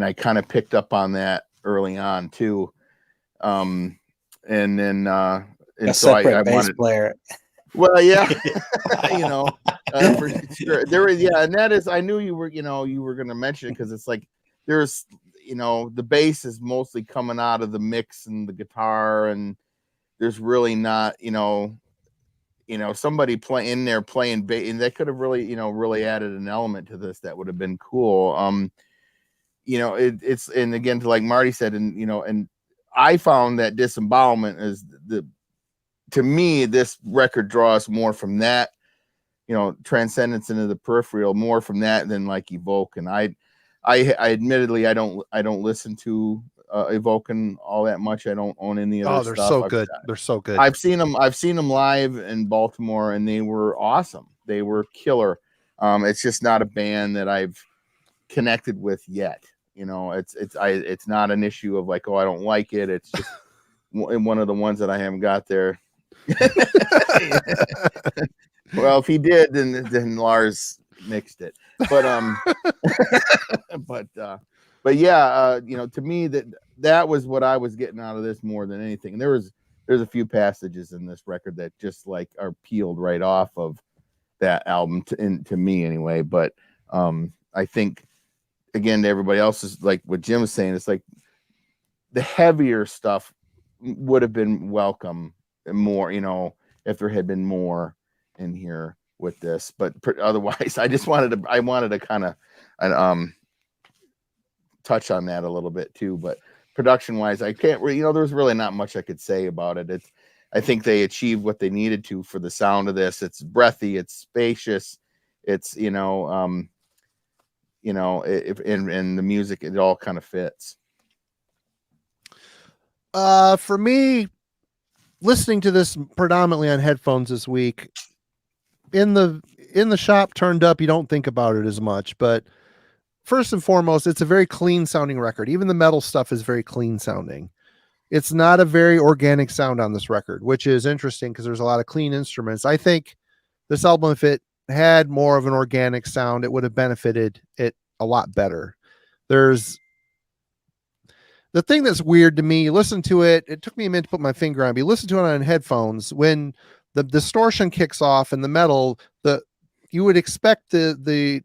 I kind of picked up on that early on too. And then and so I wanted player. Well, yeah, for sure. And that is, I knew you were going to mention it, because it's like there's, the bass is mostly coming out of the mix and the guitar, and there's really not, somebody playing bass, and that could have really, really added an element to this that would have been cool. It's, and again, like Marty said, and I found that Disembowelment is to me, this record draws more from that, transcendence into the peripheral, more from that than like Evoke. And I admittedly, I don't listen to Evoking all that much. I don't own any of their stuff. So good. They're so good. I've seen them live in Baltimore, and they were awesome. They were killer. It's just not a band that I've connected with yet. It's not an issue of like, oh, I don't like it. It's just one of the ones that I haven't got there. Well, if he did, then Lars mixed it. But but yeah, to me that was what I was getting out of this more than anything. And there's a few passages in this record that just like are peeled right off of that album to me anyway. But I think, again, to everybody else, is like what Jim was saying. It's like the heavier stuff would have been welcome more, if there had been more in here with this. But otherwise, I wanted to kind of touch on that a little bit too. But production wise, I can't really, there's really not much I could say about it. I think they achieved what they needed to for the sound of this. It's breathy, it's spacious, it's in the music, it all kind of fits. For me, listening to this predominantly on headphones this week. In the shop turned up, you don't think about it as much, but first and foremost, it's a very clean sounding record. Even the metal stuff is very clean sounding. It's not a very organic sound on this record, which is interesting because there's a lot of clean instruments. I think this album, if it had more of an organic sound, it would have benefited it a lot better. There's the thing that's weird to me. You listen to it. It took me a minute to put my finger on it. But you listen to it on headphones. When the distortion kicks off in the metal, you would expect the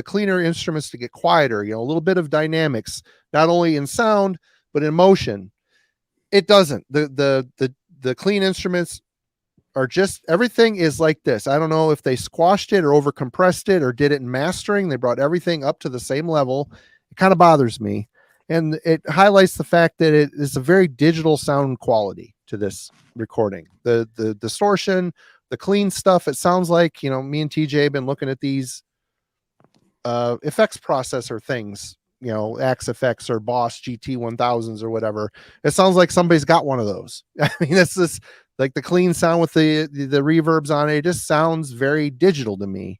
cleaner instruments to get quieter. You know, a little bit of dynamics, not only in sound but in motion. It doesn't. The clean instruments are just, everything is like this. I don't know if they squashed it or over compressed it or did it in mastering. They brought everything up to the same level. It kind of bothers me. And it highlights the fact that it is a very digital sound quality to this recording. The distortion, the clean stuff, it sounds like, you know, me and TJ have been looking at these effects processor things, you know, Axe Effects or Boss GT 1000s or whatever. It sounds like somebody's got one of those. I mean, it's just like the clean sound with the reverbs on it. It just sounds very digital to me.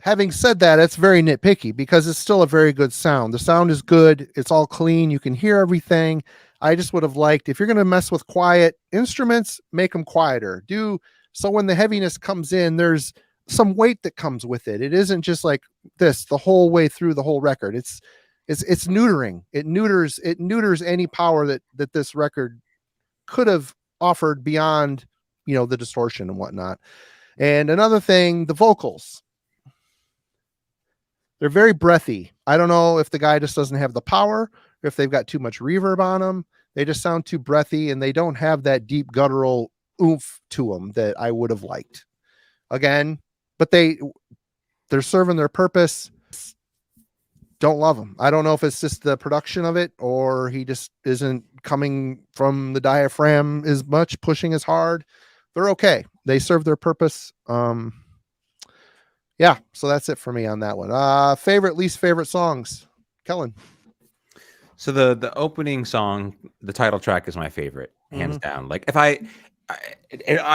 Having said that, it's very nitpicky because it's still a very good sound. The sound is good. It's all clean. You can hear everything. I just would have liked, if you're going to mess with quiet instruments, make them quieter. So when the heaviness comes in, there's some weight that comes with it. It isn't just like this the whole way through the whole record. It's neutering. It neuters any power that this record could have offered beyond, you know, the distortion and whatnot. And another thing, the vocals. They're very breathy. I don't know if the guy just doesn't have the power, or if they've got too much reverb on them. They just sound too breathy, and they don't have that deep guttural oomph to them that I would have liked. Again, but they're serving their purpose. Don't love them. I don't know if it's just the production of it, or he just isn't coming from the diaphragm as much, pushing as hard. They're okay. They serve their purpose. Yeah, so that's it for me on that one. Least favorite songs, Kellen. So the opening song, the title track, is my favorite, hands down. Like if I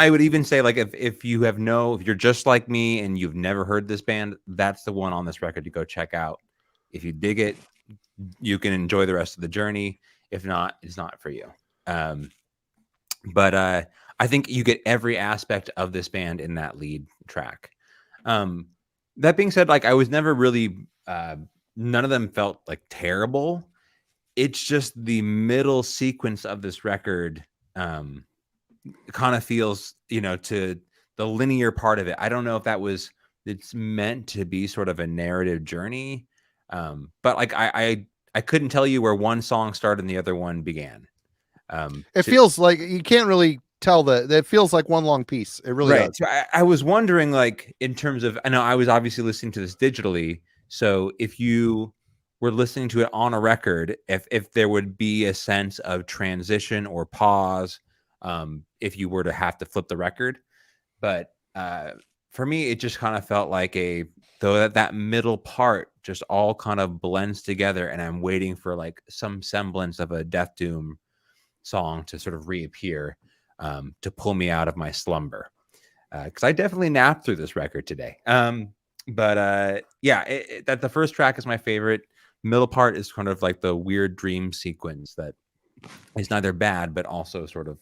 would even say, like, if you're just like me and you've never heard this band, that's the one on this record to go check out. If you dig it, you can enjoy the rest of the journey. If not, it's not for you. But I think you get every aspect of this band in that lead track. That being said, like, I was never really, none of them felt like terrible. It's just the middle sequence of this record kind of feels, you know, to the linear part of it. I don't know if it's meant to be sort of a narrative journey. But like, I couldn't tell you where one song started and the other one began. It feels like you can't really tell that it feels like one long piece. It really does. So I was wondering, like, in terms of, I know I was obviously listening to this digitally. So if you were listening to it on a record, if there would be a sense of transition or pause, if you were to have to flip the record. But for me, it just kind of felt like that middle part just all kind of blends together, and I'm waiting for like some semblance of a Death Doom song to sort of reappear, to pull me out of my slumber. Because I definitely napped through this record today. But that the first track is my favorite. Middle part is kind of like the weird dream sequence that is neither bad but also sort of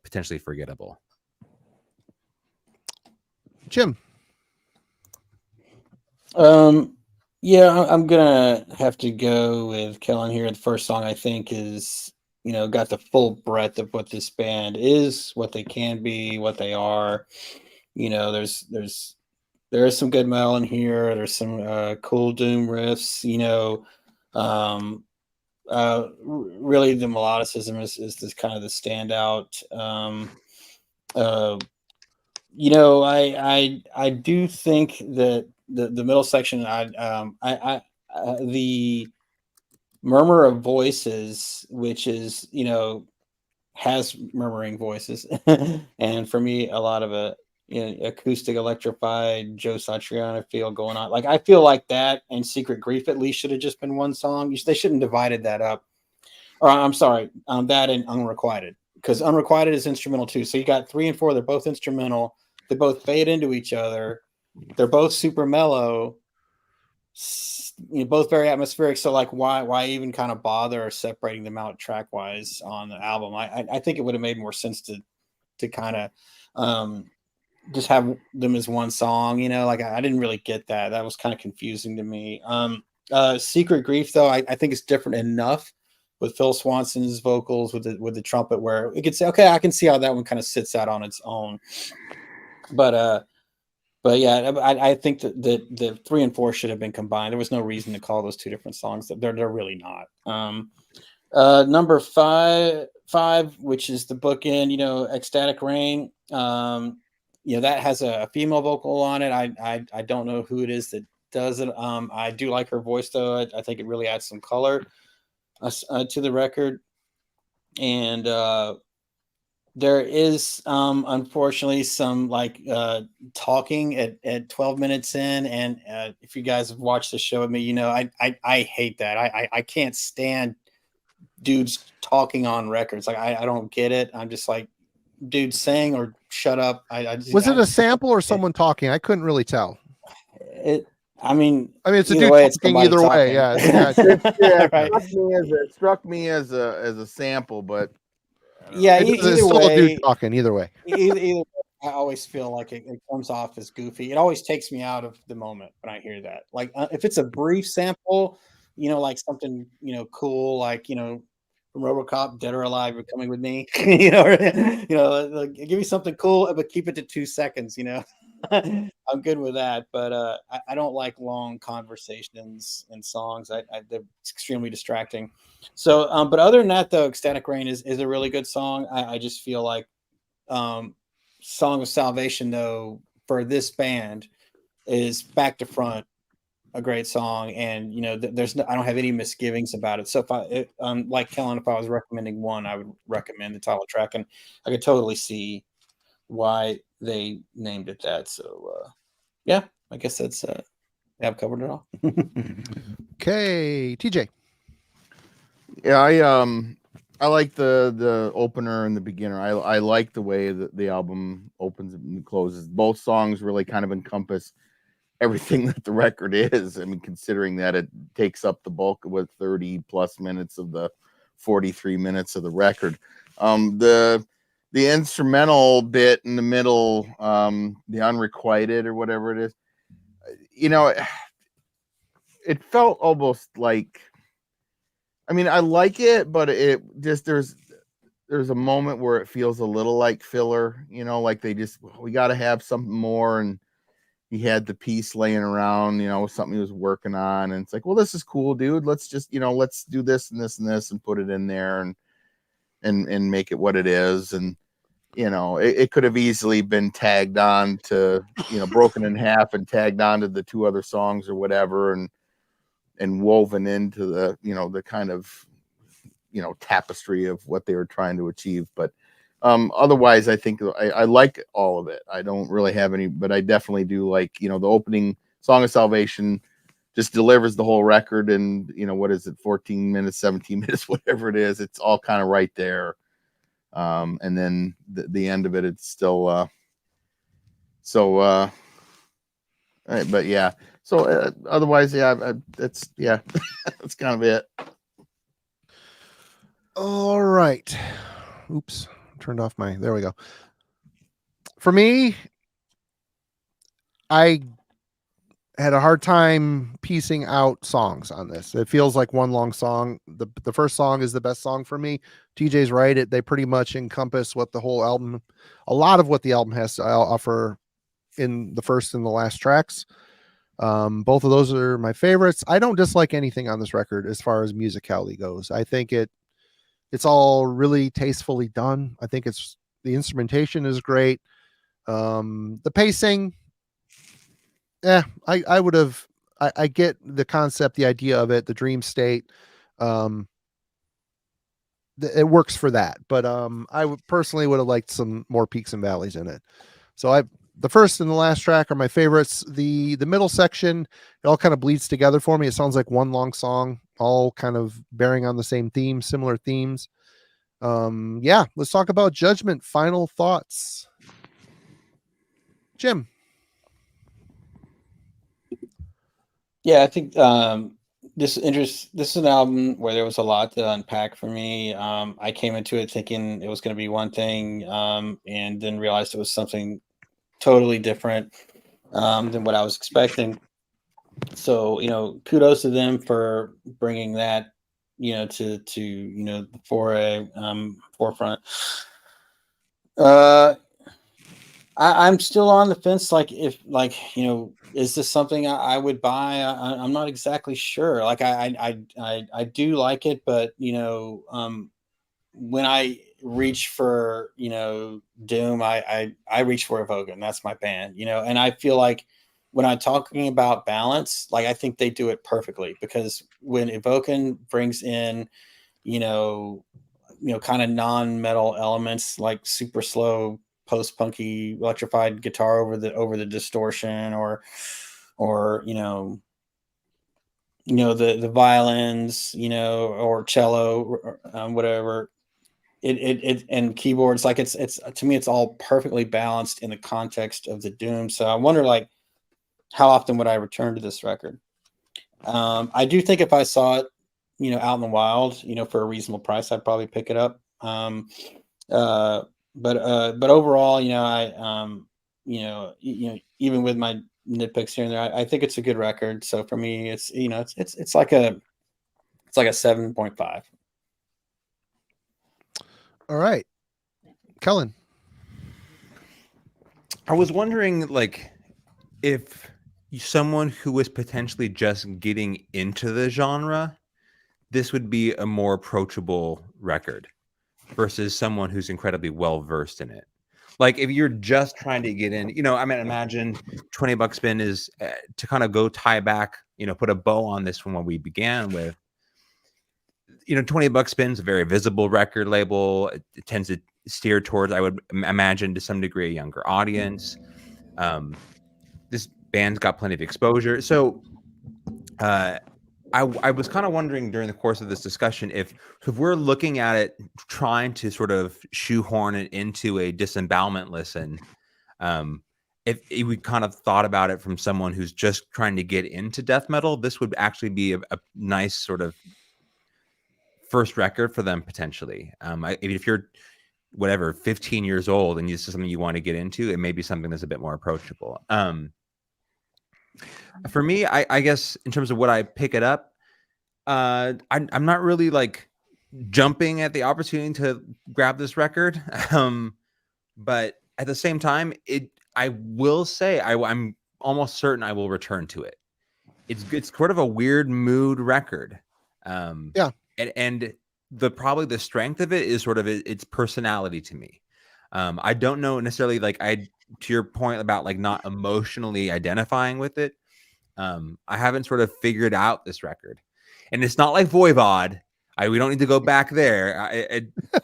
potentially forgettable. Jim. Yeah, I'm gonna have to go with Kellen here. The first song, I think, is, you know, got the full breadth of what this band is, what they can be, what they are. You know, there is some good metal in here. There's some cool doom riffs. You know, really the melodicism is this kind of the standout. You know, I do think that the middle section, the murmur of voices, which is, you know, has murmuring voices, and for me, a lot of a, you know, acoustic electrified Joe Satriani feel going on. Like, I feel like that and Secret Grief at least should have just been one song. They shouldn't have divided that up. or I'm sorry, that and Unrequited, because Unrequited is instrumental too. So you got 3 and 4, they're both instrumental. They both fade into each other. They're both super mellow. Both very atmospheric. So like, why even kind of bother separating them out track wise on the album? I think it would have made more sense to kind of just have them as one song. Like I didn't really get that. That was kind of confusing to me. Secret Grief though, I think it's different enough with Phil Swanson's vocals with the trumpet where it could say, okay, I can see how that one kind of sits out on its own. But yeah, I think that the 3 and 4 should have been combined. There was no reason to call those 2 different songs. They're really not. Number five, which is the bookend, Ecstatic Rain. That has a female vocal on it. I don't know who it is that does it. I do like her voice though. I think it really adds some color to the record. And there is unfortunately some like talking at 12 minutes in, and if you guys have watched the show with me, I hate that. I can't stand dudes talking on records. Like I don't get it. I'm just like, dude, sing or shut up. Was it a sample or someone talking? I couldn't really tell. I mean, it's a dude talking either way. Yeah, it struck me as a sample, but yeah, it's still a dude talking either way. Either way, I always feel like it comes off as goofy. It always takes me out of the moment when I hear that. Like if it's a brief sample, like something cool, like from RoboCop, Dead or Alive, or Coming with Me, like, give me something cool, but keep it to 2 seconds. I'm good with that, but I don't like long conversations and songs. They're extremely distracting. So, but other than that, though, Ecstatic Rain is a really good song. I just feel like Song of Salvation, though, for this band is back to front a great song, and I don't have any misgivings about it. So if like Kellen, if I was recommending one, I would recommend the title track, and I could totally see why they named it that. So yeah, I guess that's I've covered it all. Okay, TJ. Yeah, I like the opener and the beginner. I like the way that the album opens and closes. Both songs really kind of encompass everything that the record is. I mean, considering that it takes up the bulk of 30 plus minutes of the 43 minutes of the record. The instrumental bit in the middle, the Unrequited or whatever it is, it felt almost like, I mean, I like it, but it just, there's a moment where it feels a little like filler, like we got to have something more. And he had the piece laying around, something he was working on. And it's like, well, this is cool, dude. Let's just, let's do this and this and this and put it in there and make it what it is. And, it could have easily been tagged on to, broken in half and tagged on to the 2 other songs or whatever. And woven into the, the kind of, tapestry of what they were trying to achieve. But otherwise, I think I like all of it. I don't really have any, but I definitely do like, the opening Song of Salvation just delivers the whole record. And, what is it, 14 minutes, 17 minutes, whatever it is, it's all kind of right there. And then the end of it, it's still, but yeah. So otherwise, yeah, that's that's kind of it. All right. Oops. Turned off there we go. For me, I had a hard time piecing out songs on this. It feels like one long song. The first song is the best song for me. TJ's right. They pretty much encompass what the whole album, a lot of what the album has to offer in the first and the last tracks. Both of those are my favorites. I don't dislike anything on this record as far as musicality goes. I think it's all really tastefully done. I think the instrumentation is great. The pacing, I would have, I get the concept, the idea of it, the dream state. It works for that, but I personally would have liked some more peaks and valleys in it. So The first and the last track are my favorites. The middle section, it all kind of bleeds together for me. It sounds like one long song, all kind of bearing on the same theme, similar themes. Yeah, let's talk about Judgment. Final thoughts, Jim. Yeah, I think this is an album where there was a lot to unpack for me. I came into it thinking it was going to be one thing, and then realized it was something totally different than what I was expecting. So, kudos to them for bringing that, to the forefront. I'm still on the fence. Is this something I would buy? I'm not exactly sure. Like I do like it, but when I reach for Doom, I reach for Evoken. That's my band, and I feel like when I'm talking about balance, like I think they do it perfectly, because when Evoken brings in kind of non-metal elements like super slow post-punky electrified guitar over the distortion, or the violins, or cello, or, whatever, it and keyboards, like it's to me it's all perfectly balanced in the context of the Doom. So I wonder, like, how often would I return to this record? I do think if I saw it out in the wild, for a reasonable price, I'd probably pick it up. But overall, even with my nitpicks here and there, I think it's a good record. So for me, it's like a 7.5. All right, Kellen. I was wondering, like, if someone who was potentially just getting into the genre, this would be a more approachable record versus someone who's incredibly well versed in it. Like, if you're just trying to get in, imagine $20 spin is to kind of go tie back, put a bow on this from what we began with. $20 spin's a very visible record label. It tends to steer towards, I would imagine, to some degree, a younger audience. This band's got plenty of exposure. So I was kind of wondering during the course of this discussion if we're looking at it trying to sort of shoehorn it into a disembowelment listen, if we kind of thought about it from someone who's just trying to get into death metal, this would actually be a nice sort of first record for them potentially. If you're 15 years old and this is something you want to get into, it may be something that's a bit more approachable. For me, I guess in terms of what I pick it up, I'm not really like jumping at the opportunity to grab this record. But at the same time, I will say I'm almost certain I will return to it. It's sort of a weird mood record. Yeah. And probably the strength of it is sort of its personality to me. I don't know necessarily, like, to your point about like not emotionally identifying with it. I haven't sort of figured out this record, and it's not like Voivod. We don't need to go back there.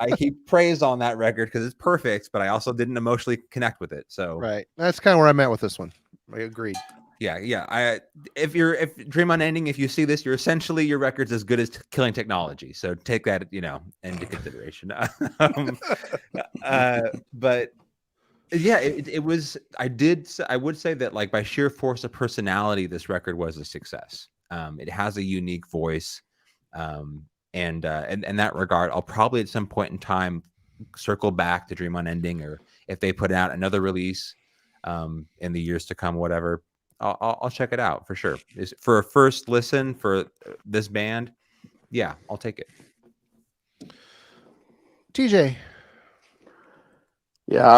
I heap praise on that record because it's perfect, but I also didn't emotionally connect with it. So Right, that's kind of where I'm at with this one. I agreed. Yeah. If Dream Unending, if you see this, you're essentially, your record's as good as Killing Technology. So take that, into consideration. But yeah, it was. I would say that, like, by sheer force of personality, this record was a success. It has a unique voice, and in that regard, I'll probably at some point in time circle back to Dream Unending, or if they put out another release in the years to come, whatever. I'll check it out for sure. For a first listen for this band, yeah, I'll take it. TJ. Yeah,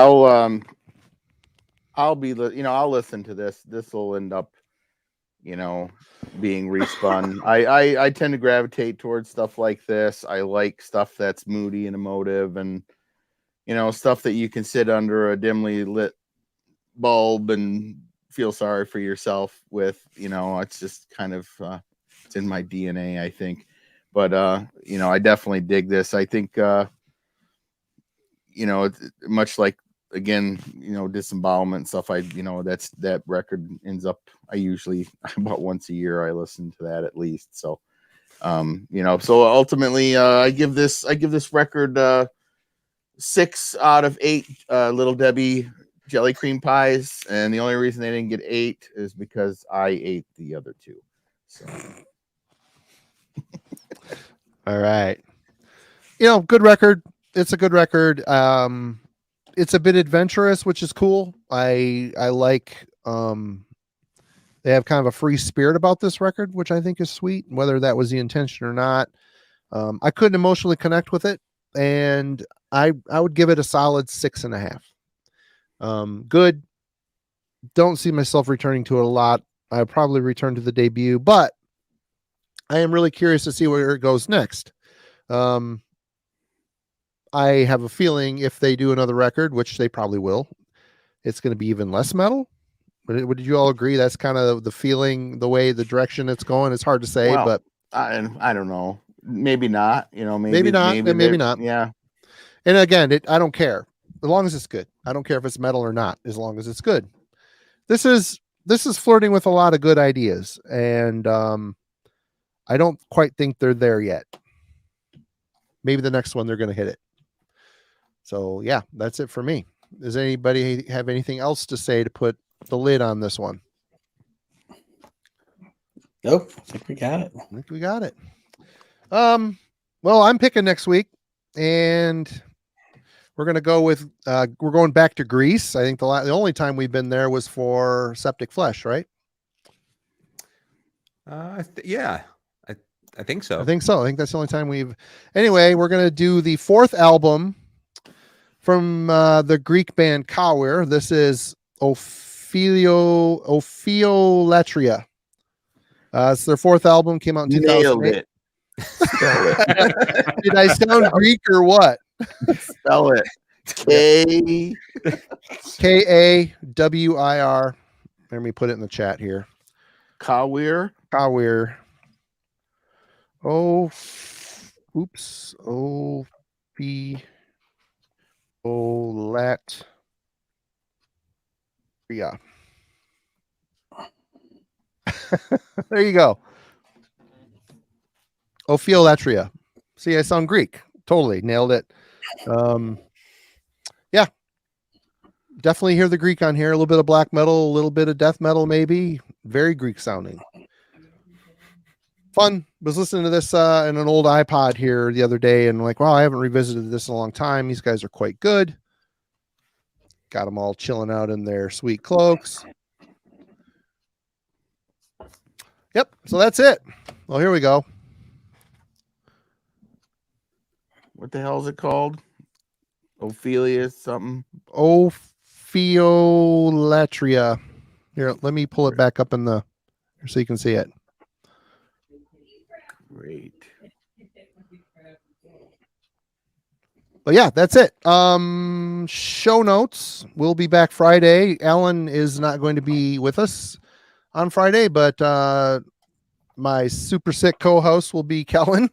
I'll listen to this. This will end up, being respun. I tend to gravitate towards stuff like this. I like stuff that's moody and emotive, and stuff that you can sit under a dimly lit bulb and feel sorry for yourself with. It's just kind of it's in my DNA, I think. But I definitely dig this. I think much like again, disembowelment and stuff. That record ends up. I usually about once a year I listen to that at least. So, so ultimately, I give this record 6 out of 8 Little Debbie jelly cream pies, and the only reason they didn't get 8 is because I ate the other 2. So, All right. Good record. It's a good record. It's a bit adventurous, which is cool. I like they have kind of a free spirit about this record, which I think is sweet, whether that was the intention or not. I couldn't emotionally connect with it, and I would give it a solid 6.5. Good. Don't see myself returning to it a lot. I probably return to the debut, but I am really curious to see where it goes next. I have a feeling if they do another record, which they probably will, it's going to be even less metal. Would you all agree? That's kind of the feeling, the way, the direction it's going. It's hard to say, but I don't know. Maybe not. Maybe not. Yeah. And again, I don't care as long as it's good. I don't care if it's metal or not, as long as it's good. This is flirting with a lot of good ideas, and I don't quite think they're there yet. Maybe the next one they're going to hit it. So yeah, that's it for me. Does anybody have anything else to say to put the lid on this one? Nope. I think we got it. Well, I'm picking next week, and we're going to go with, we're going back to Greece. I think the only time we've been there was for Septic Flesh, right? Yeah, I think so. I think that's the only time anyway, we're going to do the 4th album from the Greek band Kawir. This is Ophiolatria. It's their 4th album, came out in 2008. Nailed it. Spell it. Did I sound Greek or what? Spell it. Kawir. Let me put it in the chat here. Kawir. Yeah. There you go. Ophiolatria. See, I sound Greek. Totally nailed it. Yeah. Definitely hear the Greek on here. A little bit of black metal, a little bit of death metal, maybe. Very Greek sounding. Fun. Was listening to this in an old iPod here the other day, and like, wow, I haven't revisited this in a long time. These guys are quite good. Got them all chilling out in their sweet cloaks. Yep. So that's it. Well, here we go. What the hell is it called? Ophelia something. Ophiolatria. Here, let me pull it back up so you can see it. Great. But yeah, that's it. Show notes. We'll be back Friday. Alan is not going to be with us on Friday, but my super sick co-host will be Kellen,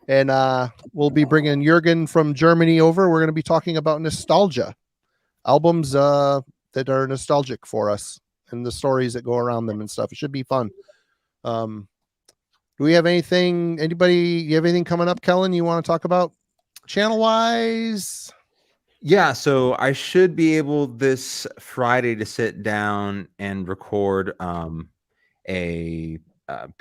and we'll be bringing Jürgen from Germany over. We're going to be talking about nostalgia, albums that are nostalgic for us, and the stories that go around them and stuff. It should be fun. Do we have anything? You have anything coming up, Kellen? You want to talk about channel wise? Yeah, so I should be able this Friday to sit down and record a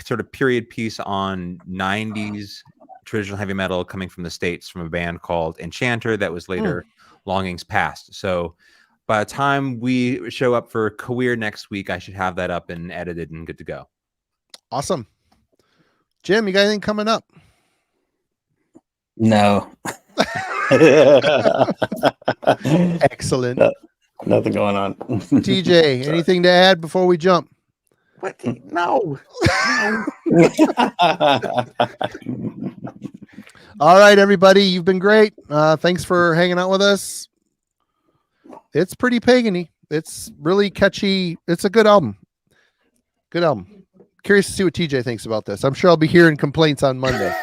sort of period piece on 90s traditional heavy metal coming from the States from a band called Enchanter that was later Longings Past. So by the time we show up for Kawir next week, I should have that up and edited and good to go. Awesome. Jim, you got anything coming up? No. Excellent. Nothing going on. TJ, anything to add before we jump? What? No. All right, everybody. You've been great. Thanks for hanging out with us. It's pretty pagany. It's really catchy. It's a good album. Good album. Curious to see what TJ thinks about this. I'm sure I'll be hearing complaints on Monday.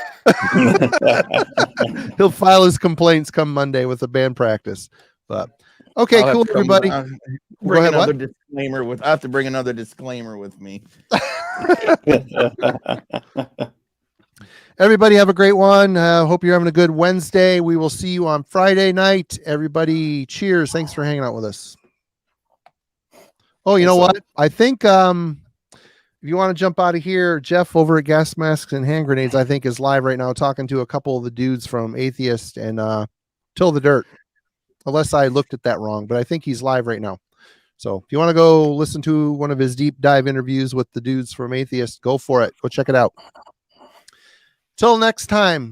He'll file his complaints come Monday with the band practice. But Okay, I'll have cool, to come- everybody. I'll Go bring ahead, another disclaimer with. I have to bring another disclaimer with me. Everybody have a great one. Hope you're having a good Wednesday. We will see you on Friday night. Everybody, cheers. Thanks for hanging out with us. Oh, you know what? I think if you want to jump out of here, Jeff over at Gas Masks and Hand Grenades, I think is live right now talking to a couple of the dudes from Atheist and Till the Dirt. Unless I looked at that wrong, but I think he's live right now. So if you want to go listen to one of his deep dive interviews with the dudes from Atheist, go for it. Go check it out. Till next time.